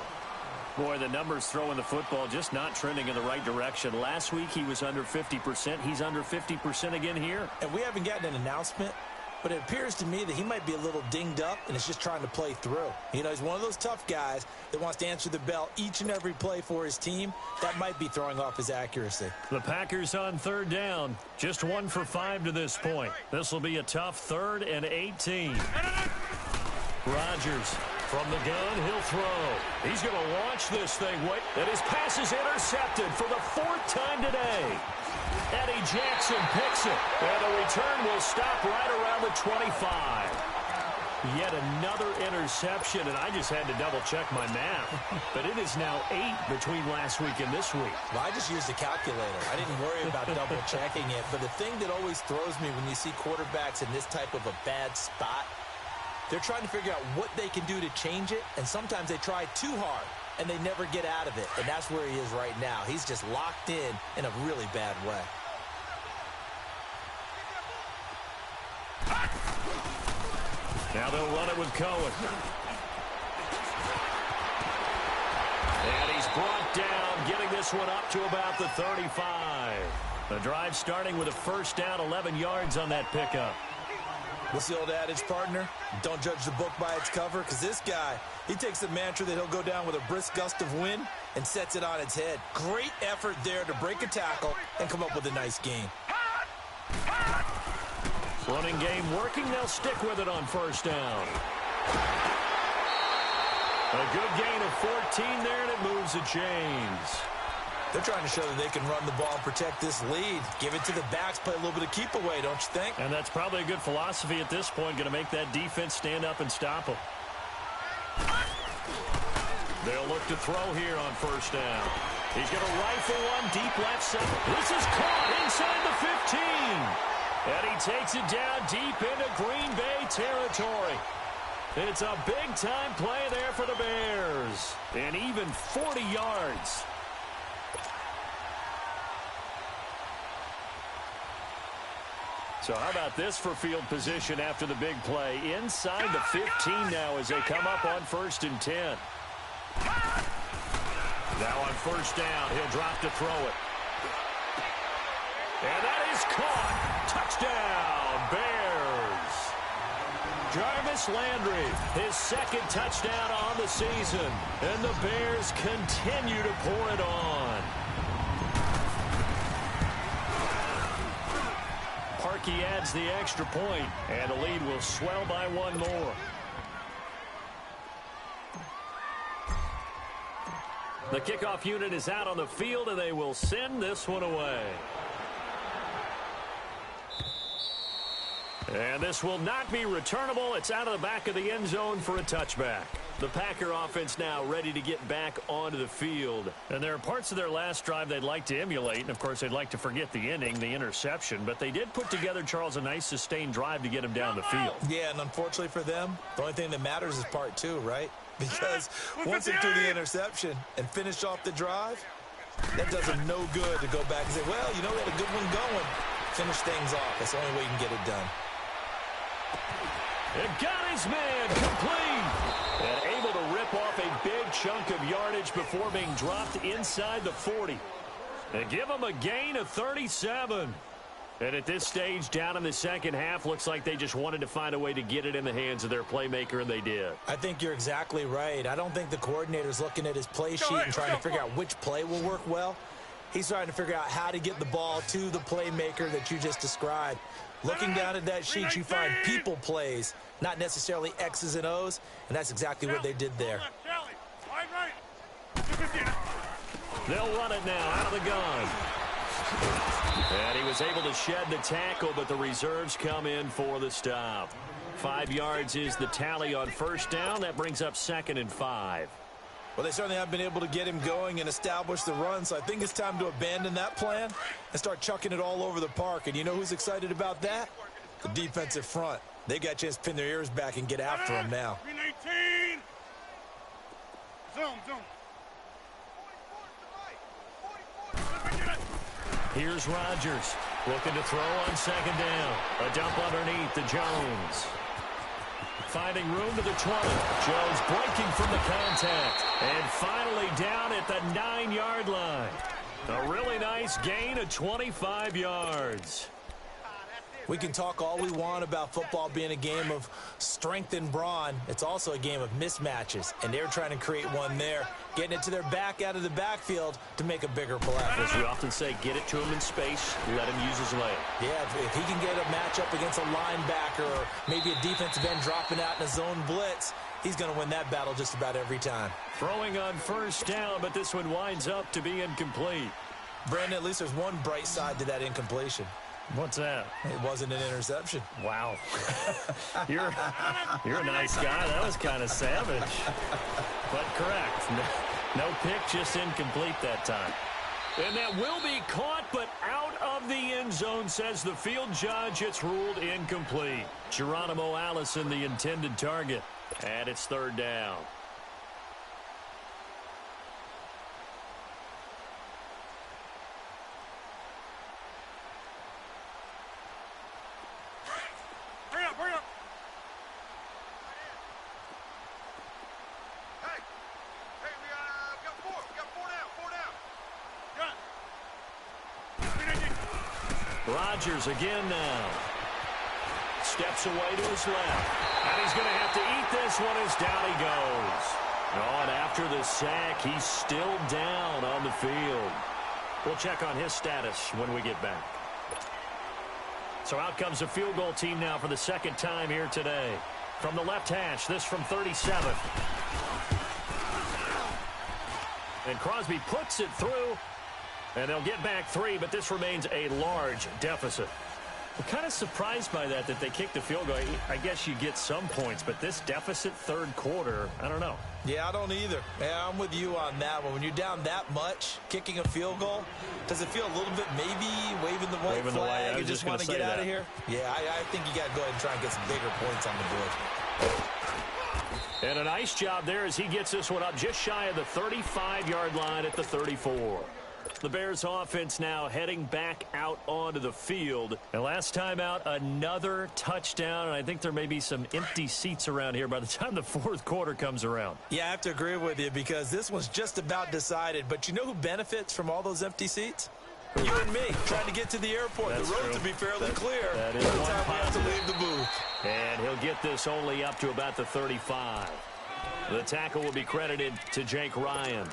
Boy, the numbers throwing the football just not trending in the right direction. Last week he was under 50%. He's under 50% again here. And we haven't gotten an announcement, but it appears to me that he might be a little dinged up and is just trying to play through. You know, he's one of those tough guys that wants to answer the bell each and every play for his team. That might be throwing off his accuracy. The Packers on 3rd down. Just 1 for 5 to this point. This will be a tough 3rd and 18. Rodgers from the gun, he'll throw. He's going to launch this thing. And his pass is intercepted for the 4th time today. Eddie Jackson picks it. And the return will stop right around the 25. Yet another interception, and I just had to double-check my math. But it is now 8 between last week and this week. Well, I just used a calculator. I didn't worry about double-checking it. But the thing that always throws me when you see quarterbacks in this type of a bad spot, they're trying to figure out what they can do to change it, and sometimes they try too hard, and they never get out of it. And that's where he is right now. He's just locked in a really bad way. Now they'll run it with Cohen. And he's brought down, getting this one up to about the 35. The drive starting with a 1st down, 11 yards on that pickup. What's the old adage, partner? Don't judge the book by its cover, because this guy, he takes the mantra that he'll go down with a brisk gust of wind and sets it on its head. Great effort there to break a tackle and come up with a nice gain. Running game working. They'll stick with it on first down. A good gain of 14 there, and it moves the chains. They're trying to show that they can run the ball and protect this lead. Give it to the backs, play a little bit of keep away, don't you think? And that's probably a good philosophy at this point, going to make that defense stand up and stop them. They'll look to throw here on first down. He's going to rifle one deep left side. This is caught inside the 15. And he takes it down deep into Green Bay territory. It's a big-time play there for the Bears. And even 40 yards. So how about this for field position after the big play? Inside the 15 now as they come up on 1st and 10. Now on first down, he'll drop to throw it. And that is caught. Touchdown, Bears. Jarvis Landry, his 2nd touchdown on the season. And the Bears continue to pour it on. Parkey adds the extra point, and the lead will swell by one more. The kickoff unit is out on the field, and they will send this one away. And this will not be returnable. It's out of the back of the end zone for a touchback. The Packer offense now ready to get back onto the field. And there are parts of their last drive they'd like to emulate. And, of course, they'd like to forget the inning, the interception. But they did put together, Charles, a nice sustained drive to get him down the field. Yeah, and unfortunately for them, the only thing that matters is part 2, right? Because once they threw the interception and finished off the drive, that does them no good to go back and say, well, you know, we had a good one going. Finish things off. That's the only way you can get it done. And got his man complete. And able to rip off a big chunk of yardage before being dropped inside the 40. And give him a gain of 37. And at this stage, down in the second half, looks like they just wanted to find a way to get it in the hands of their playmaker, and they did. I think you're exactly right. I don't think the coordinator's looking at his play sheet and trying to figure out which play will work well. He's trying to figure out how to get the ball to the playmaker that you just described. Looking down at that sheet, you find people plays, not necessarily X's and O's, and that's exactly what they did there. They'll run it now out of the gun. And he was able to shed the tackle, but the reserves come in for the stop. 5 yards is the tally on first down. That brings up 2nd and 5. Well, they certainly have been able to get him going and establish the run, so I think it's time to abandon that plan and start chucking it all over the park. And you know who's excited about that? The defensive front. They got a chance to pin their ears back and get after him now. Here's Rodgers looking to throw on 2nd down. A dump underneath to Jones. Finding room to the 20. Jones breaking from the contact. And finally down at the 9-yard line. A really nice gain of 25 yards. We can talk all we want about football being a game of strength and brawn. It's also a game of mismatches, and they're trying to create one there, getting it to their back out of the backfield to make a bigger play. As we often say, get it to him in space, let him use his leg. Yeah, if he can get a matchup against a linebacker or maybe a defensive end dropping out in a zone blitz, he's going to win that battle just about every time. Throwing on first down, but this one winds up to be incomplete. Brandon, at least there's one bright side to that incompletion. What's that? It wasn't an interception. Wow. You're a nice guy. That was kind of savage. But correct. No pick, just incomplete that time. And that will be caught, but out of the end zone, says the field judge. It's ruled incomplete. Geronimo Allison, the intended target. And it's 3rd down. Rodgers again now. Steps away to his left. And he's going to have to eat this one as down he goes. Oh, and after the sack, he's still down on the field. We'll check on his status when we get back. So out comes the field goal team now for the second time here today. From the left hash, this from 37. And Crosby puts it through. And they'll get back 3, but this remains a large deficit. I'm kind of surprised by that they kicked the field goal. I guess you get some points, but this deficit third quarter, I don't know. Yeah, I don't either. Yeah, I'm with you on that one. When you're down that much, kicking a field goal, does it feel a little bit maybe waving the white flag? You just want to get out of here? Yeah, I think you got to go ahead and try and get some bigger points on the board. And a nice job there as he gets this one up just shy of the 35-yard line at the 34. The Bears offense now heading back out onto the field. And last time out, another touchdown. And I think there may be some empty seats around here by the time the fourth quarter comes around. Yeah, I have to agree with you because this one's just about decided. But you know who benefits from all those empty seats? You and me, trying to get to the airport. That's the road true. to be fairly clear. That is by the one time we have to positive. leave the booth. And he'll get this only up to about the 35. The tackle will be credited to Jake Ryan.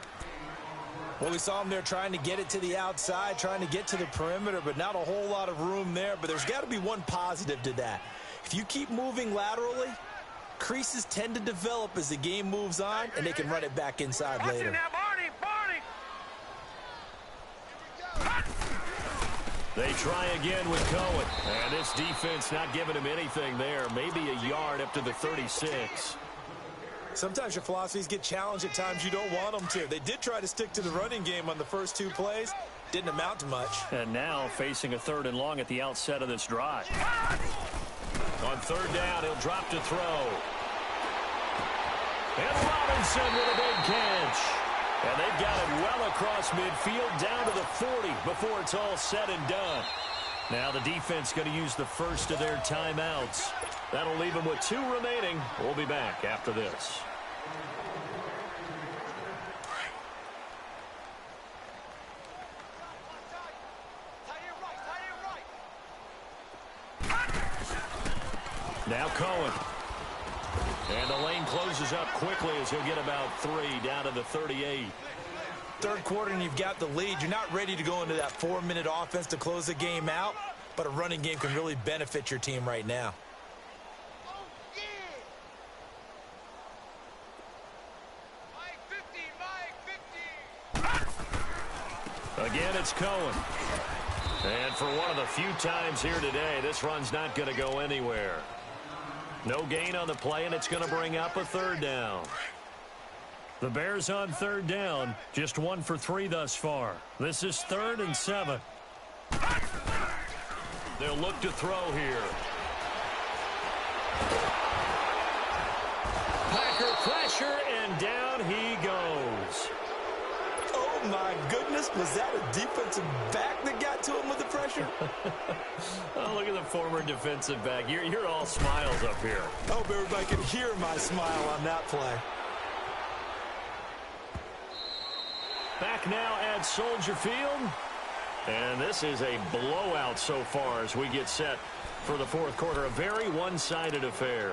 Well, we saw him there trying to get it to the outside, trying to get to the perimeter, but not a whole lot of room there. But there's got to be one positive to that. If you keep moving laterally, creases tend to develop as the game moves on, and they can run it back inside later. They try again with Cohen. And this defense not giving him anything there. Maybe a yard up to the 36. Sometimes your philosophies get challenged at times you don't want them to. They did try to stick to the running game on the first 2 plays. Didn't amount to much. And now facing a 3rd and long at the outset of this drive. On 3rd down, he'll drop to throw. And Robinson with a big catch. And they've got it well across midfield down to the 40 before it's all said and done. Now the defense going to use the first of their timeouts. That'll leave them with 2 remaining. We'll be back after this. Now Cohen. And the lane closes up quickly as he'll get about 3 down to the 38. Third quarter and you've got the lead. You're not ready to go into that 4-minute offense to close the game out, but a running game can really benefit your team right now. Again, it's Cohen. And for one of the few times here today, this run's not going to go anywhere. No gain on the play, and it's going to bring up a 3rd down. The Bears on 3rd down, just 1 for 3 thus far. This is 3rd and 7. They'll look to throw here. Packer pressure, and down he goes. Oh, my goodness. Was that a defensive back that got to him with the pressure? Oh, look at the former defensive back. You're all smiles up here. I hope everybody can hear my smile on that play. Back now at Soldier Field. And this is a blowout so far as we get set for the fourth quarter. A very one-sided affair.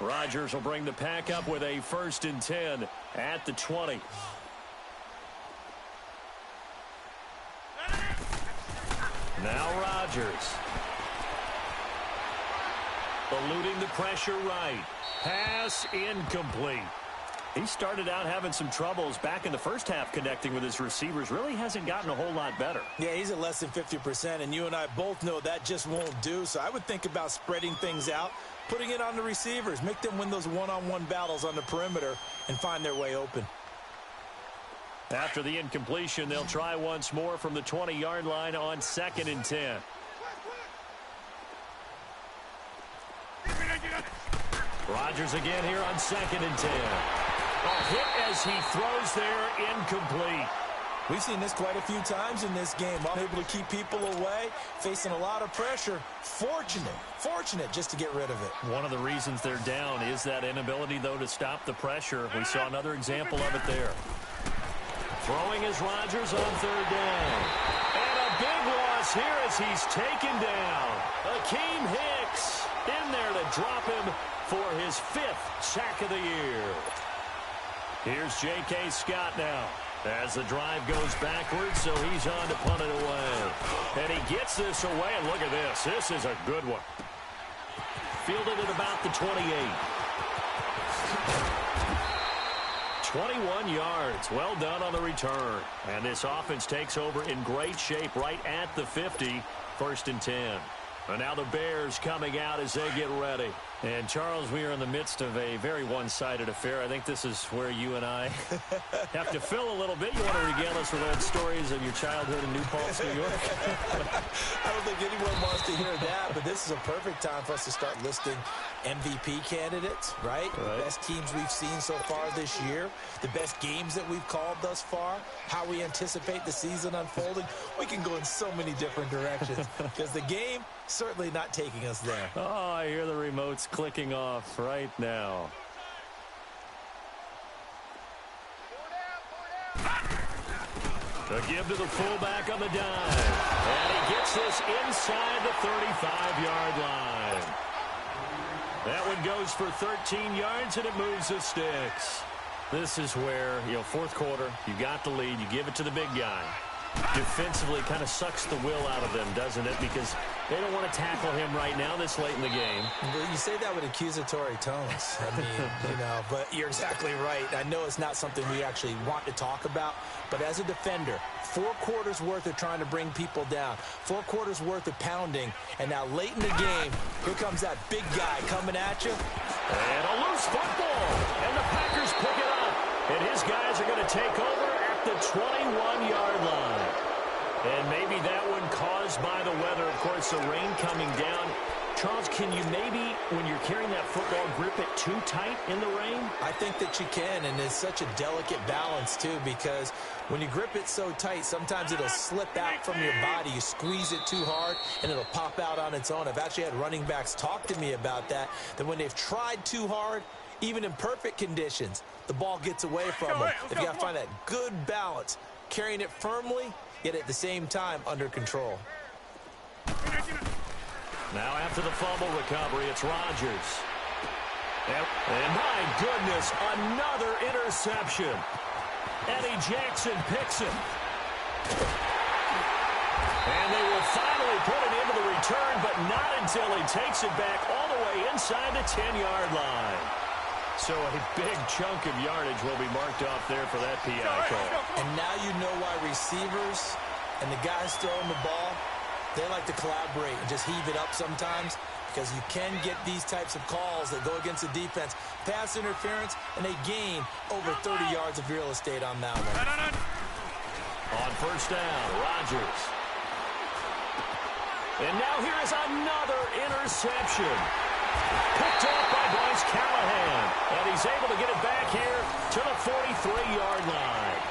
Rodgers will bring the pack up with a 1st and 10 at the 20. Now Rodgers. Eluding the pressure right. Pass incomplete. He started out having some troubles back in the first half connecting with his receivers. Really hasn't gotten a whole lot better. Yeah, he's at less than 50%, and you and I both know that just won't do. So I would think about spreading things out, putting it on the receivers, make them win those one-on-one battles on the perimeter and find their way open. After the incompletion, they'll try once more from the 20-yard line on 2nd and 10. Rodgers again here on 2nd and 10. A hit as he throws there, incomplete. We've seen this quite a few times in this game. Able to keep people away, facing a lot of pressure. Fortunate just to get rid of it. One of the reasons they're down is that inability, though, to stop the pressure. We saw another example of it there. Throwing is Rodgers on third down. And a big loss here as he's taken down. Akeem Hicks in there to drop him for his 5th sack of the year. Here's J.K. Scott now as the drive goes backwards, so he's on to punt it away. And he gets this away, and look at this. This is a good one. Fielded at about the 28. 21 yards. Well done on the return. And this offense takes over in great shape right at the 50. 1st and 10. And now the Bears coming out as they get ready. And, Charles, we are in the midst of a very one-sided affair. I think this is where you and I have to fill a little bit. You want to regale us with old stories of your childhood in New Paltz, New York? I don't think anyone wants to hear that, but this is a perfect time for us to start listing MVP candidates, right? The best teams we've seen so far this year, the best games that we've called thus far, how we anticipate the season unfolding. We can go in so many different directions because the game certainly not taking us there. Oh, I hear the remotes clicking off right now. The give to the fullback on the dive. And he gets this inside the 35-yard line. That one goes for 13 yards, and it moves the sticks. This is where, 4th quarter, you got the lead, you give it to the big guy. Defensively kind of sucks the will out of them, doesn't it? Because they don't want to tackle him right now this late in the game. Well, you say that with accusatory tones. I mean, but you're exactly right. I know it's not something we actually want to talk about, but as a defender, 4 quarters worth of trying to bring people down, 4 quarters worth of pounding, and now late in the game, here comes that big guy coming at you. And a loose football, and the Packers pick it up, and his guys are going to take over at the 21-yard line. And maybe that one caused by the weather. Of course, the rain coming down. Charles, can you maybe, when you're carrying that football, grip it too tight in the rain? I think that you can, and it's such a delicate balance, too, because when you grip it so tight, sometimes it'll slip out from your body. You squeeze it too hard, and it'll pop out on its own. I've actually had running backs talk to me about that when they've tried too hard, even in perfect conditions, the ball gets away from them. They've got to find that good balance, carrying it firmly, yet at the same time under control. Now after the fumble recovery, it's Rodgers. And my goodness, another interception. Eddie Jackson picks it. And they will finally put it into the return, but not until he takes it back all the way inside the 10-yard line. So a big chunk of yardage will be marked off there for that PI call. And now you know why receivers and the guys throwing the ball, they like to collaborate and just heave it up sometimes, because you can get these types of calls that go against the defense. Pass interference, and they gain over 30 yards of real estate on that one. On first down, Rodgers. And now here is another interception. Picked off by Bryce Callahan. And he's able to get it back here to the 43-yard line.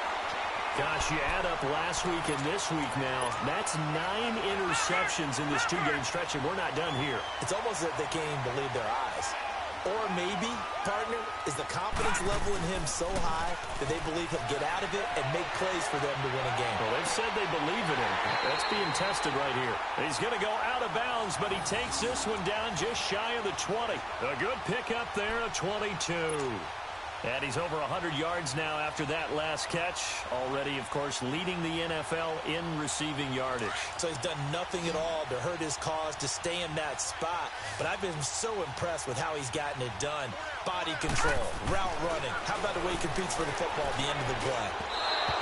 Gosh, you add up last week and this week now, that's 9 interceptions in this 2-game stretch, and we're not done here. It's almost that they can't even believe their eyes. Or maybe, partner, is the confidence level in him so high that they believe he'll get out of it and make plays for them to win a game. Well, they've said they believe in him. That's being tested right here. He's going to go out of bounds, but he takes this one down just shy of the 20. A good pickup there, a 22. And he's over 100 yards now after that last catch. Already, of course, leading the NFL in receiving yardage. So he's done nothing at all to hurt his cause, to stay in that spot. But I've been so impressed with how he's gotten it done. Body control, route running. How about the way he competes for the football at the end of the play?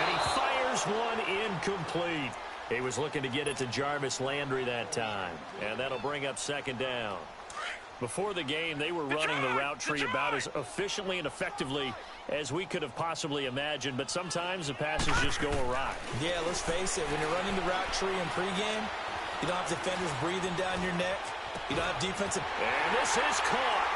And he fires one incomplete. He was looking to get it to Jarvis Landry that time. And that'll bring up second down. Before the game, they were running the route tree about as efficiently and effectively as we could have possibly imagined, but sometimes the passes just go awry. Yeah, let's face it, when you're running the route tree in pregame, you don't have defenders breathing down your neck. You don't have defensive. And this is caught.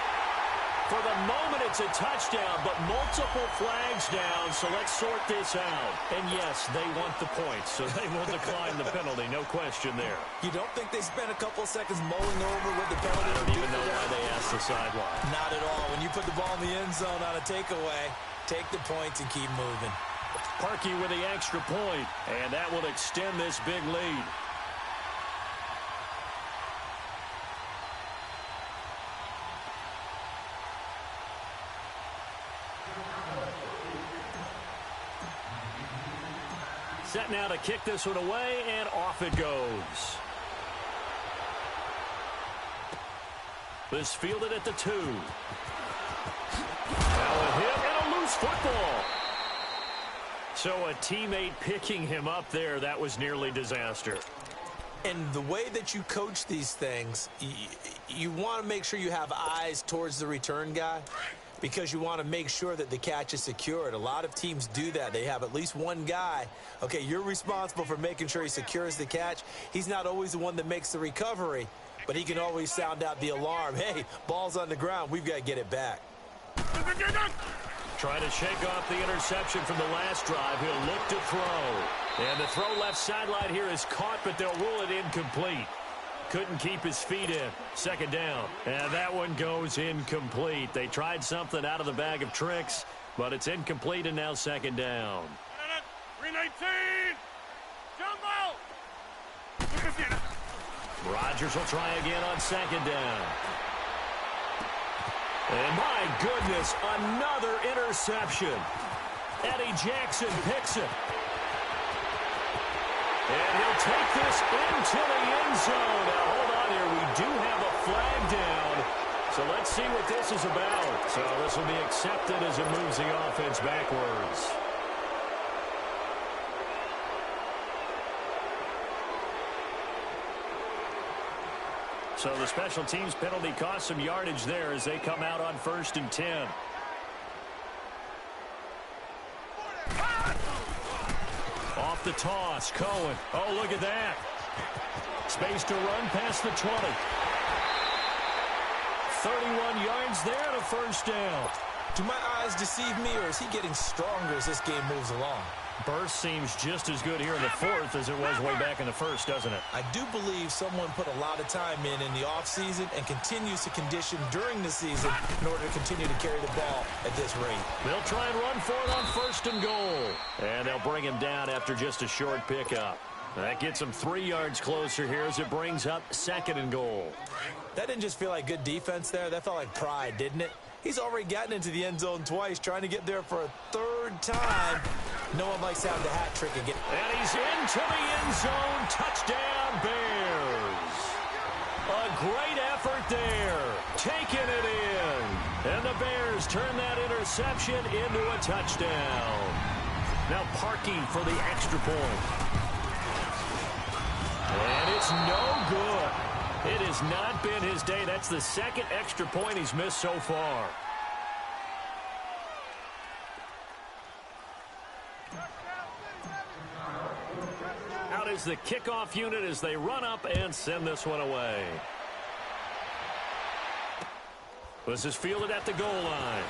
For the moment, it's a touchdown, but multiple flags down, so let's sort this out. And yes, they want the points, so they will decline the penalty, no question there. You don't think they spent a couple of seconds mulling over what the penalty I don't even know why they asked the sideline. Not at all. When you put the ball in the end zone on a takeaway, take the points and keep moving. Parkey with the extra point, and that will extend this big lead. Set now to kick this one away, and off it goes. This fielded at the 2. Now a hit and a loose football. So a teammate picking him up there, that was nearly disaster. And the way that you coach these things, you want to make sure you have eyes towards the return guy because you want to make sure that the catch is secured. A lot of teams do that. They have at least one guy. Okay, you're responsible for making sure he secures the catch. He's not always the one that makes the recovery, but he can always sound out the alarm. Hey, ball's on the ground. We've got to get it back. Trying to shake off the interception from the last drive. He'll look to throw. And the throw left sideline here is caught, but they'll rule it incomplete. Couldn't keep his feet in. Second down. And that one goes incomplete. They tried something out of the bag of tricks, but it's incomplete, and now second down. 319! Jumbo! Rodgers will try again on second down. And my goodness, another interception. Eddie Jackson picks it. And he'll take this into the end zone. Now, hold on here. We do have a flag down. So let's see what this is about. So this will be accepted as it moves the offense backwards. So the special teams penalty cost some yardage there as they come out on 1st and 10. Off the toss, Cohen. Oh, look at that. Space to run past the 20. 31 yards there to first down. Do my eyes deceive me, or is he getting stronger as this game moves along? Burst seems just as good here in the 4th as it was way back in the 1st, doesn't it? I do believe someone put a lot of time in the offseason and continues to condition during the season in order to continue to carry the ball at this rate. They'll try and run for it on 1st and goal. And they'll bring him down after just a short pickup. That gets him 3 yards closer here as it brings up 2nd and goal. That didn't just feel like good defense there. That felt like pride, didn't it? He's already gotten into the end zone twice, trying to get there for a 3rd time. No one likes having the hat trick again. And he's into the end zone. Touchdown, Bears. A great effort there. Taking it in. And the Bears turn that interception into a touchdown. Now Parkey for the extra point. And it's no good. It has not been his day. That's the 2nd extra point he's missed so far. Out is the kickoff unit as they run up and send this one away. This is fielded at the goal line.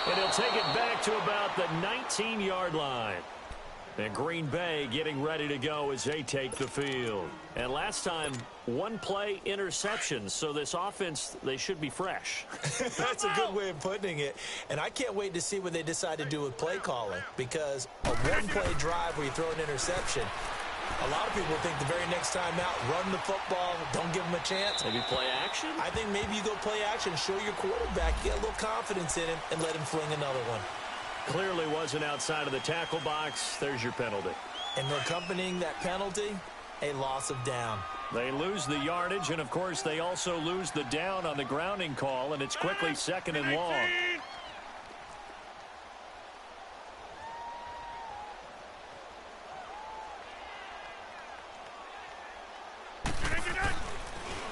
And he'll take it back to about the 19-yard line. And Green Bay getting ready to go as they take the field. And last time, 1-play interceptions. So this offense, they should be fresh. That's a good way of putting it. And I can't wait to see what they decide to do with play calling. Because a 1-play drive where you throw an interception, a lot of people think the very next time out, run the football, don't give them a chance. Maybe play action? I think maybe you go play action, show your quarterback, get a little confidence in him, and let him fling another one. Clearly wasn't outside of the tackle box. There's your penalty. And accompanying that penalty, a loss of down. They lose the yardage, and, of course, they also lose the down on the grounding call, and it's quickly 2nd and long.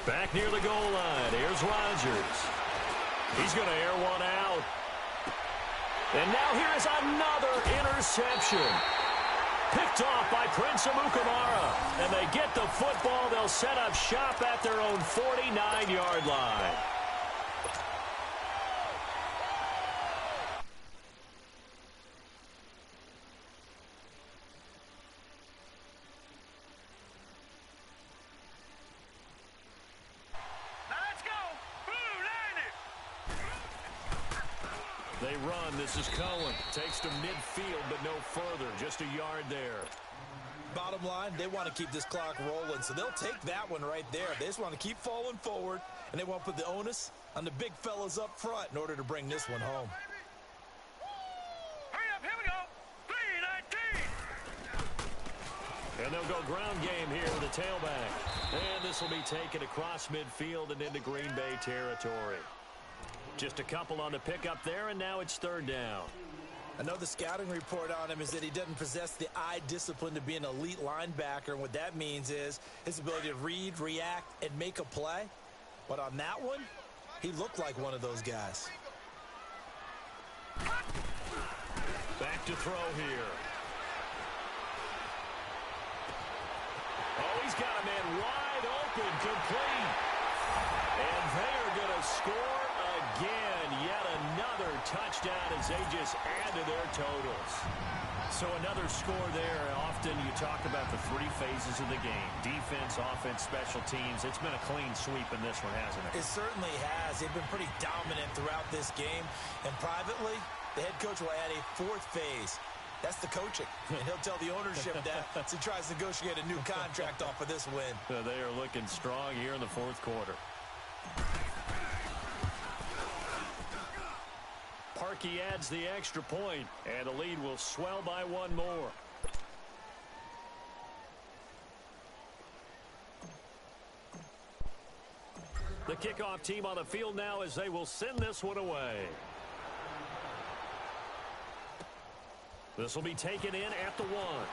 Back near the goal line. Here's Rodgers. He's going to air one out. And now here is another interception. Picked off by Prince Amukamara. And they get the football. They'll set up shop at their own 49-yard line. They run. This is Cohen. Takes to midfield, but no further. Just a yard there. Bottom line, they want to keep this clock rolling, so they'll take that one right there. They just want to keep falling forward, and they want to put the onus on the big fellas up front in order to bring this one home. Hurry up, here we go. 3-19. And they'll go ground game here with the tailback. And this will be taken across midfield and into Green Bay territory. Just a couple on the pickup there, and now it's third down. I know the scouting report on him is that he doesn't possess the eye discipline to be an elite linebacker, and what that means is his ability to read, react, and make a play. But on that one, he looked like one of those guys. Back to throw here. Oh, he's got a man wide open, complete. And they are going to score again. Yet another touchdown as they just add to their totals. So another score there. Often you talk about the three phases of the game. Defense, offense, special teams. It's been a clean sweep in this one, hasn't it? It certainly has. They've been pretty dominant throughout this game. And privately, the head coach will add a fourth phase. That's the coaching. And he'll tell the ownership that as he tries to negotiate a new contract off of this win. So they are looking strong here in the fourth quarter. Parkey adds the extra point, and the lead will swell by one more. The kickoff team on the field now as they will send this one away. This will be taken in at the 1.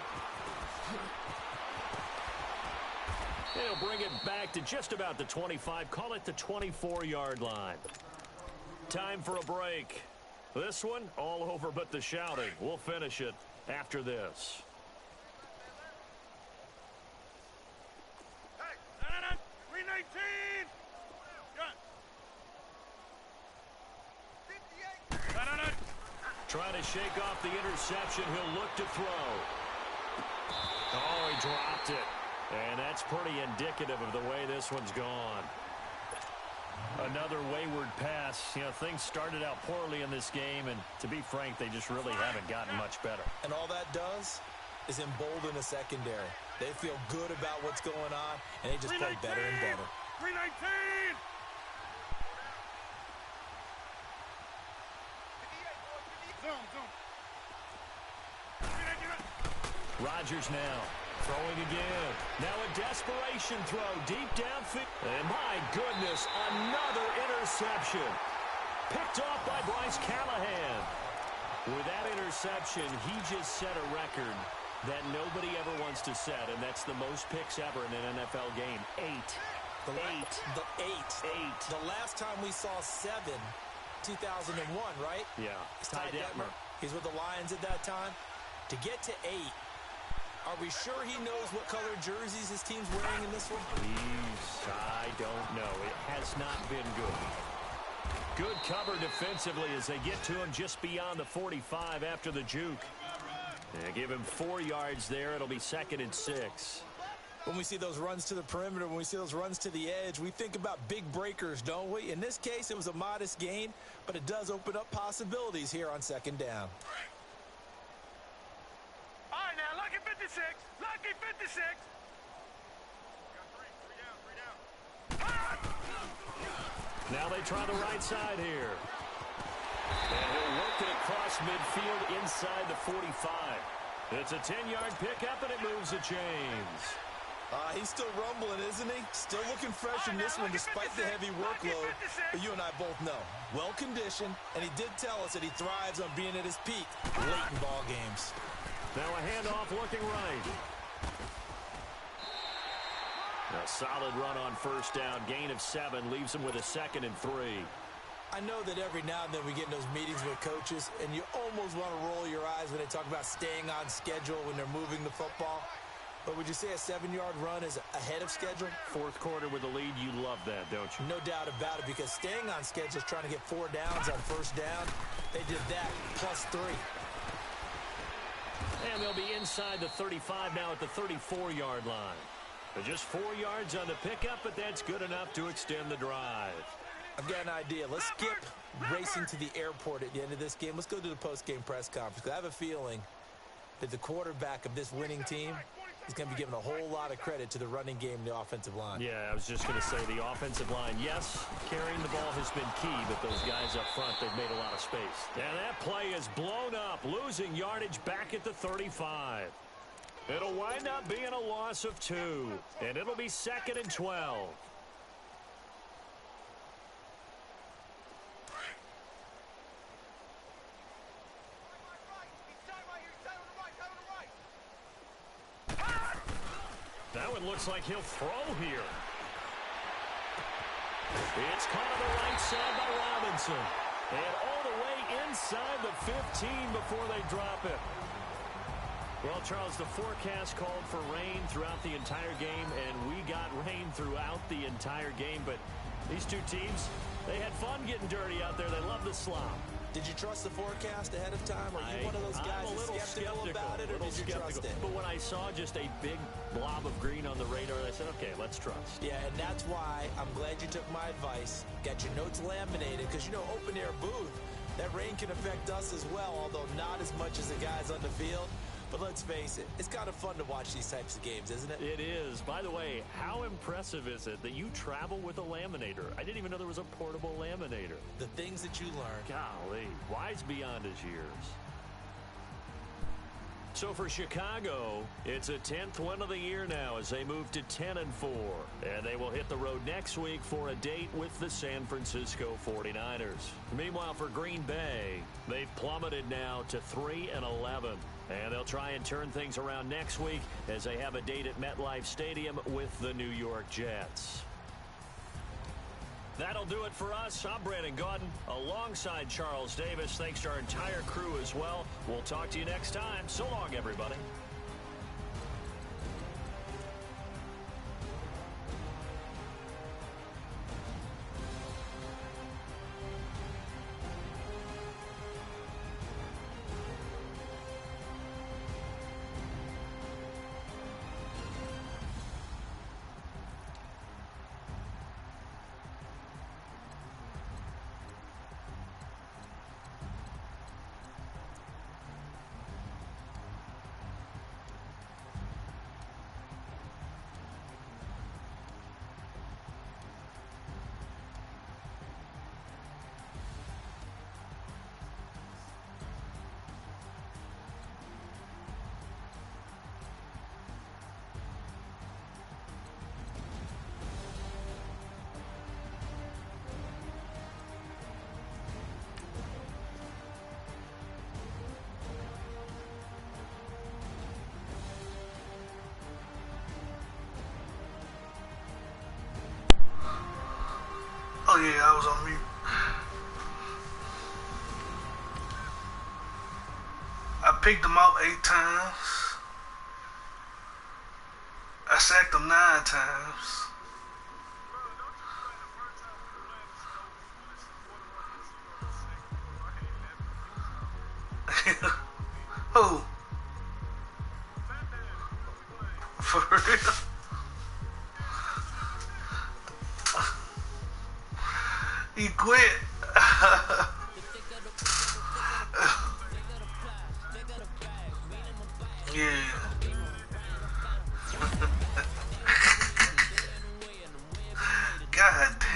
They'll bring it back to just about the 25. Call it the 24-yard line. Time for a break. This one, all over but the shouting. We'll finish it after this. Hey, 3-19. Trying to shake off the interception. He'll look to throw. Oh, he dropped it. And that's pretty indicative of the way this one's gone. Another wayward pass. You know, things started out poorly in this game, and to be frank, they just really haven't gotten much better. And all that does is embolden the secondary. They feel good about what's going on, and they just play better and better. 3-19. Rodgers now throwing again. Now a desperation throw deep downfield. And my goodness, another interception. Picked off by Bryce Callahan. With that interception, he just set a record that nobody ever wants to set, and that's the most picks ever in an NFL game. 8. The last time we saw 7, 2001, right? Yeah. It's Ty Detmer. He's with the Lions at that time. To get to 8, are we sure he knows what color jerseys his team's wearing in this one? I don't know. It has not been good. Good cover defensively as they get to him just beyond the 45 after the juke. They give him 4 yards there. It'll be 2nd and 6. When we see those runs to the perimeter, when we see those runs to the edge, we think about big breakers, don't we? In this case, it was a modest gain, but it does open up possibilities here on 2nd down. All right, now, lucky 56. Lucky 56. Three down. Now they try the right side here. And he'll work it across midfield inside the 45. It's a 10-yard pickup, and it moves the chains. He's still rumbling, isn't he? Still looking fresh in this one despite the heavy workload. But you and I both know, well-conditioned, and he did tell us that he thrives on being at his peak late in ball games. Now a handoff looking right. A solid run on 1st down. Gain of 7 leaves him with a 2nd and 3. I know that every now and then we get in those meetings with coaches, and you almost want to roll your eyes when they talk about staying on schedule when they're moving the football. But would you say a 7-yard run is ahead of schedule? 4th quarter with the lead, you love that, don't you? No doubt about it, because staying on schedule is trying to get 4 downs on 1st down. They did that plus 3. And they'll be inside the 35 now at the 34-yard line. Just 4 yards on the pickup, but that's good enough to extend the drive. I've got an idea. Let's skip racing to the airport at the end of this game. Let's go to the post-game press conference. I have a feeling that the quarterback of this winning team is going to be given a whole lot of credit to the running game and the offensive line. Yeah, I was just going to say the offensive line, yes, carrying the ball has been key, but those guys up front, they've made a lot of space. And that play is blown up, losing yardage back at the 35. It'll wind up being a loss of 2, and it'll be 2nd and 12. That one looks like he'll throw here. It's caught on the right side by Robinson. And all the way inside the 15 before they drop it. Well, Charles, the forecast called for rain throughout the entire game, and we got rain throughout the entire game. But these two teams, they had fun getting dirty out there. They love the slop. Did you trust the forecast ahead of time? Are you one of those guys that's skeptical about it, or did you trust it? But when I saw just a big blob of green on the radar, I said, okay, let's trust. Yeah, and that's why I'm glad you took my advice. Got your notes laminated, because, you know, open-air booth, that rain can affect us as well, although not as much as the guys on the field. But let's face it, it's kind of fun to watch these types of games, isn't it? It is. By the way, how impressive is it that you travel with a laminator? I didn't even know there was a portable laminator. The things that you learn. Golly, wise beyond his years. So for Chicago, it's a 10th win of the year now as they move to 10-4. And they will hit the road next week for a date with the San Francisco 49ers. Meanwhile, for Green Bay, they've plummeted now to 3-11. And they'll try and turn things around next week as they have a date at MetLife Stadium with the New York Jets. That'll do it for us. I'm Brandon Gaudin alongside Charles Davis. Thanks to our entire crew as well. We'll talk to you next time. So long, everybody. Oh yeah, I was on mute. I picked them up 8 times. I sacked them 9 times. Who? For real? He quit. Yeah. God damn.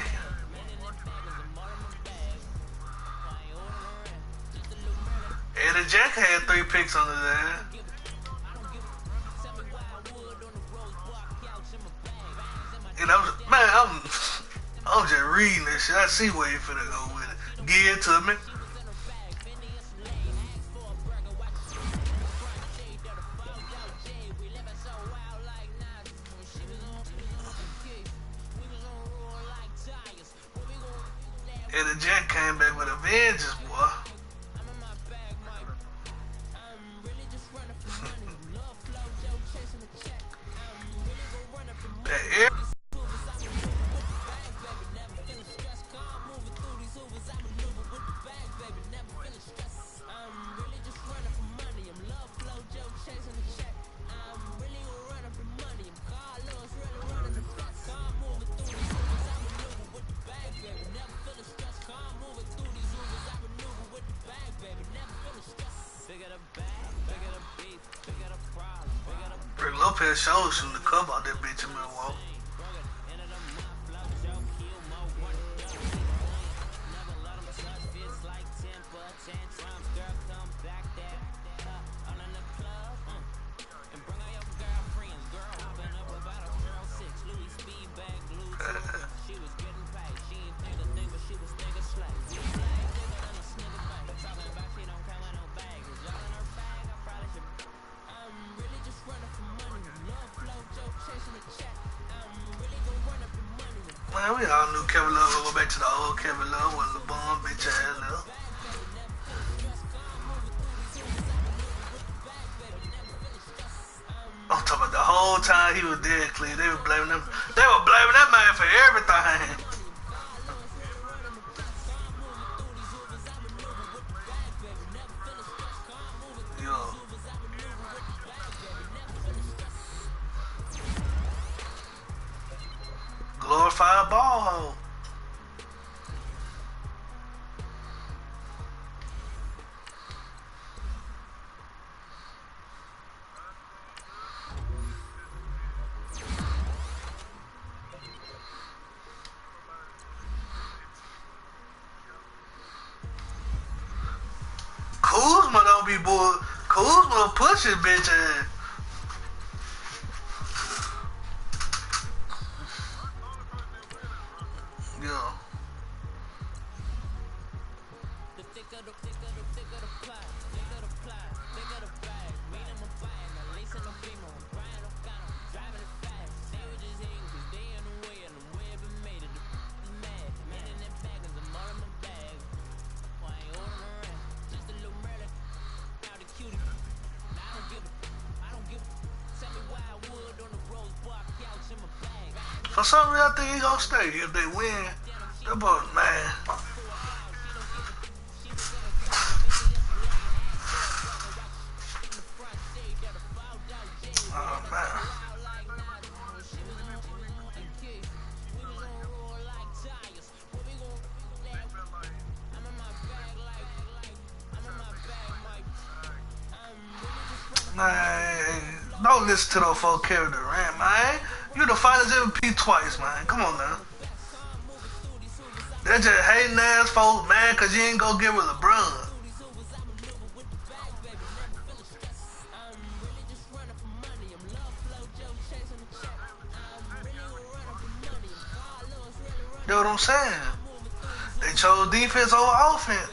Eddie Jack had 3 picks on his ass. And I'm just reading this shit. I see where you finna go with it. Give it to me. And the Jack came back with a vengeance, boy. That air. pair of shoulders shooting the cover out that bitch in Milwaukee. Man, we all knew Kevin Love would go back to the old Kevin Love when LeBron bitch ass left. I'm talking about the whole time he was dead, Cleve. They were blaming him. They were blaming that man for everything. Yo. Glorified ball hole. Kuzma don't be bored. Kuzma push his bitch ass. Yeah. For some reason, I think he gonna stay if they win. That boy, man. Oh, man. Man, don't listen to those folks Kevin Durant, man. You the finals MVP twice, man. Come on now. They're just hating ass folks, man, cause you ain't gonna give with LeBron. You know what I'm saying? They chose defense over offense.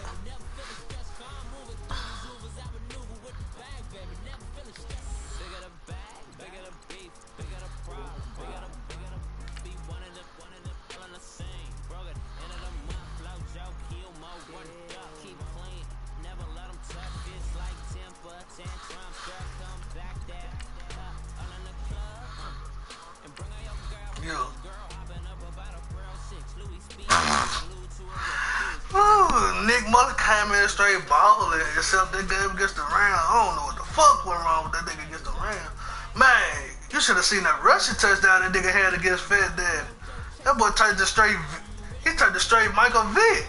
Nick Mullen came in straight balling, except that game against the Rams. I don't know what the fuck went wrong with that nigga against the Rams. Man, you should have seen that rushing touchdown that nigga had against Fat Dad. That boy turned to straight Michael Vick.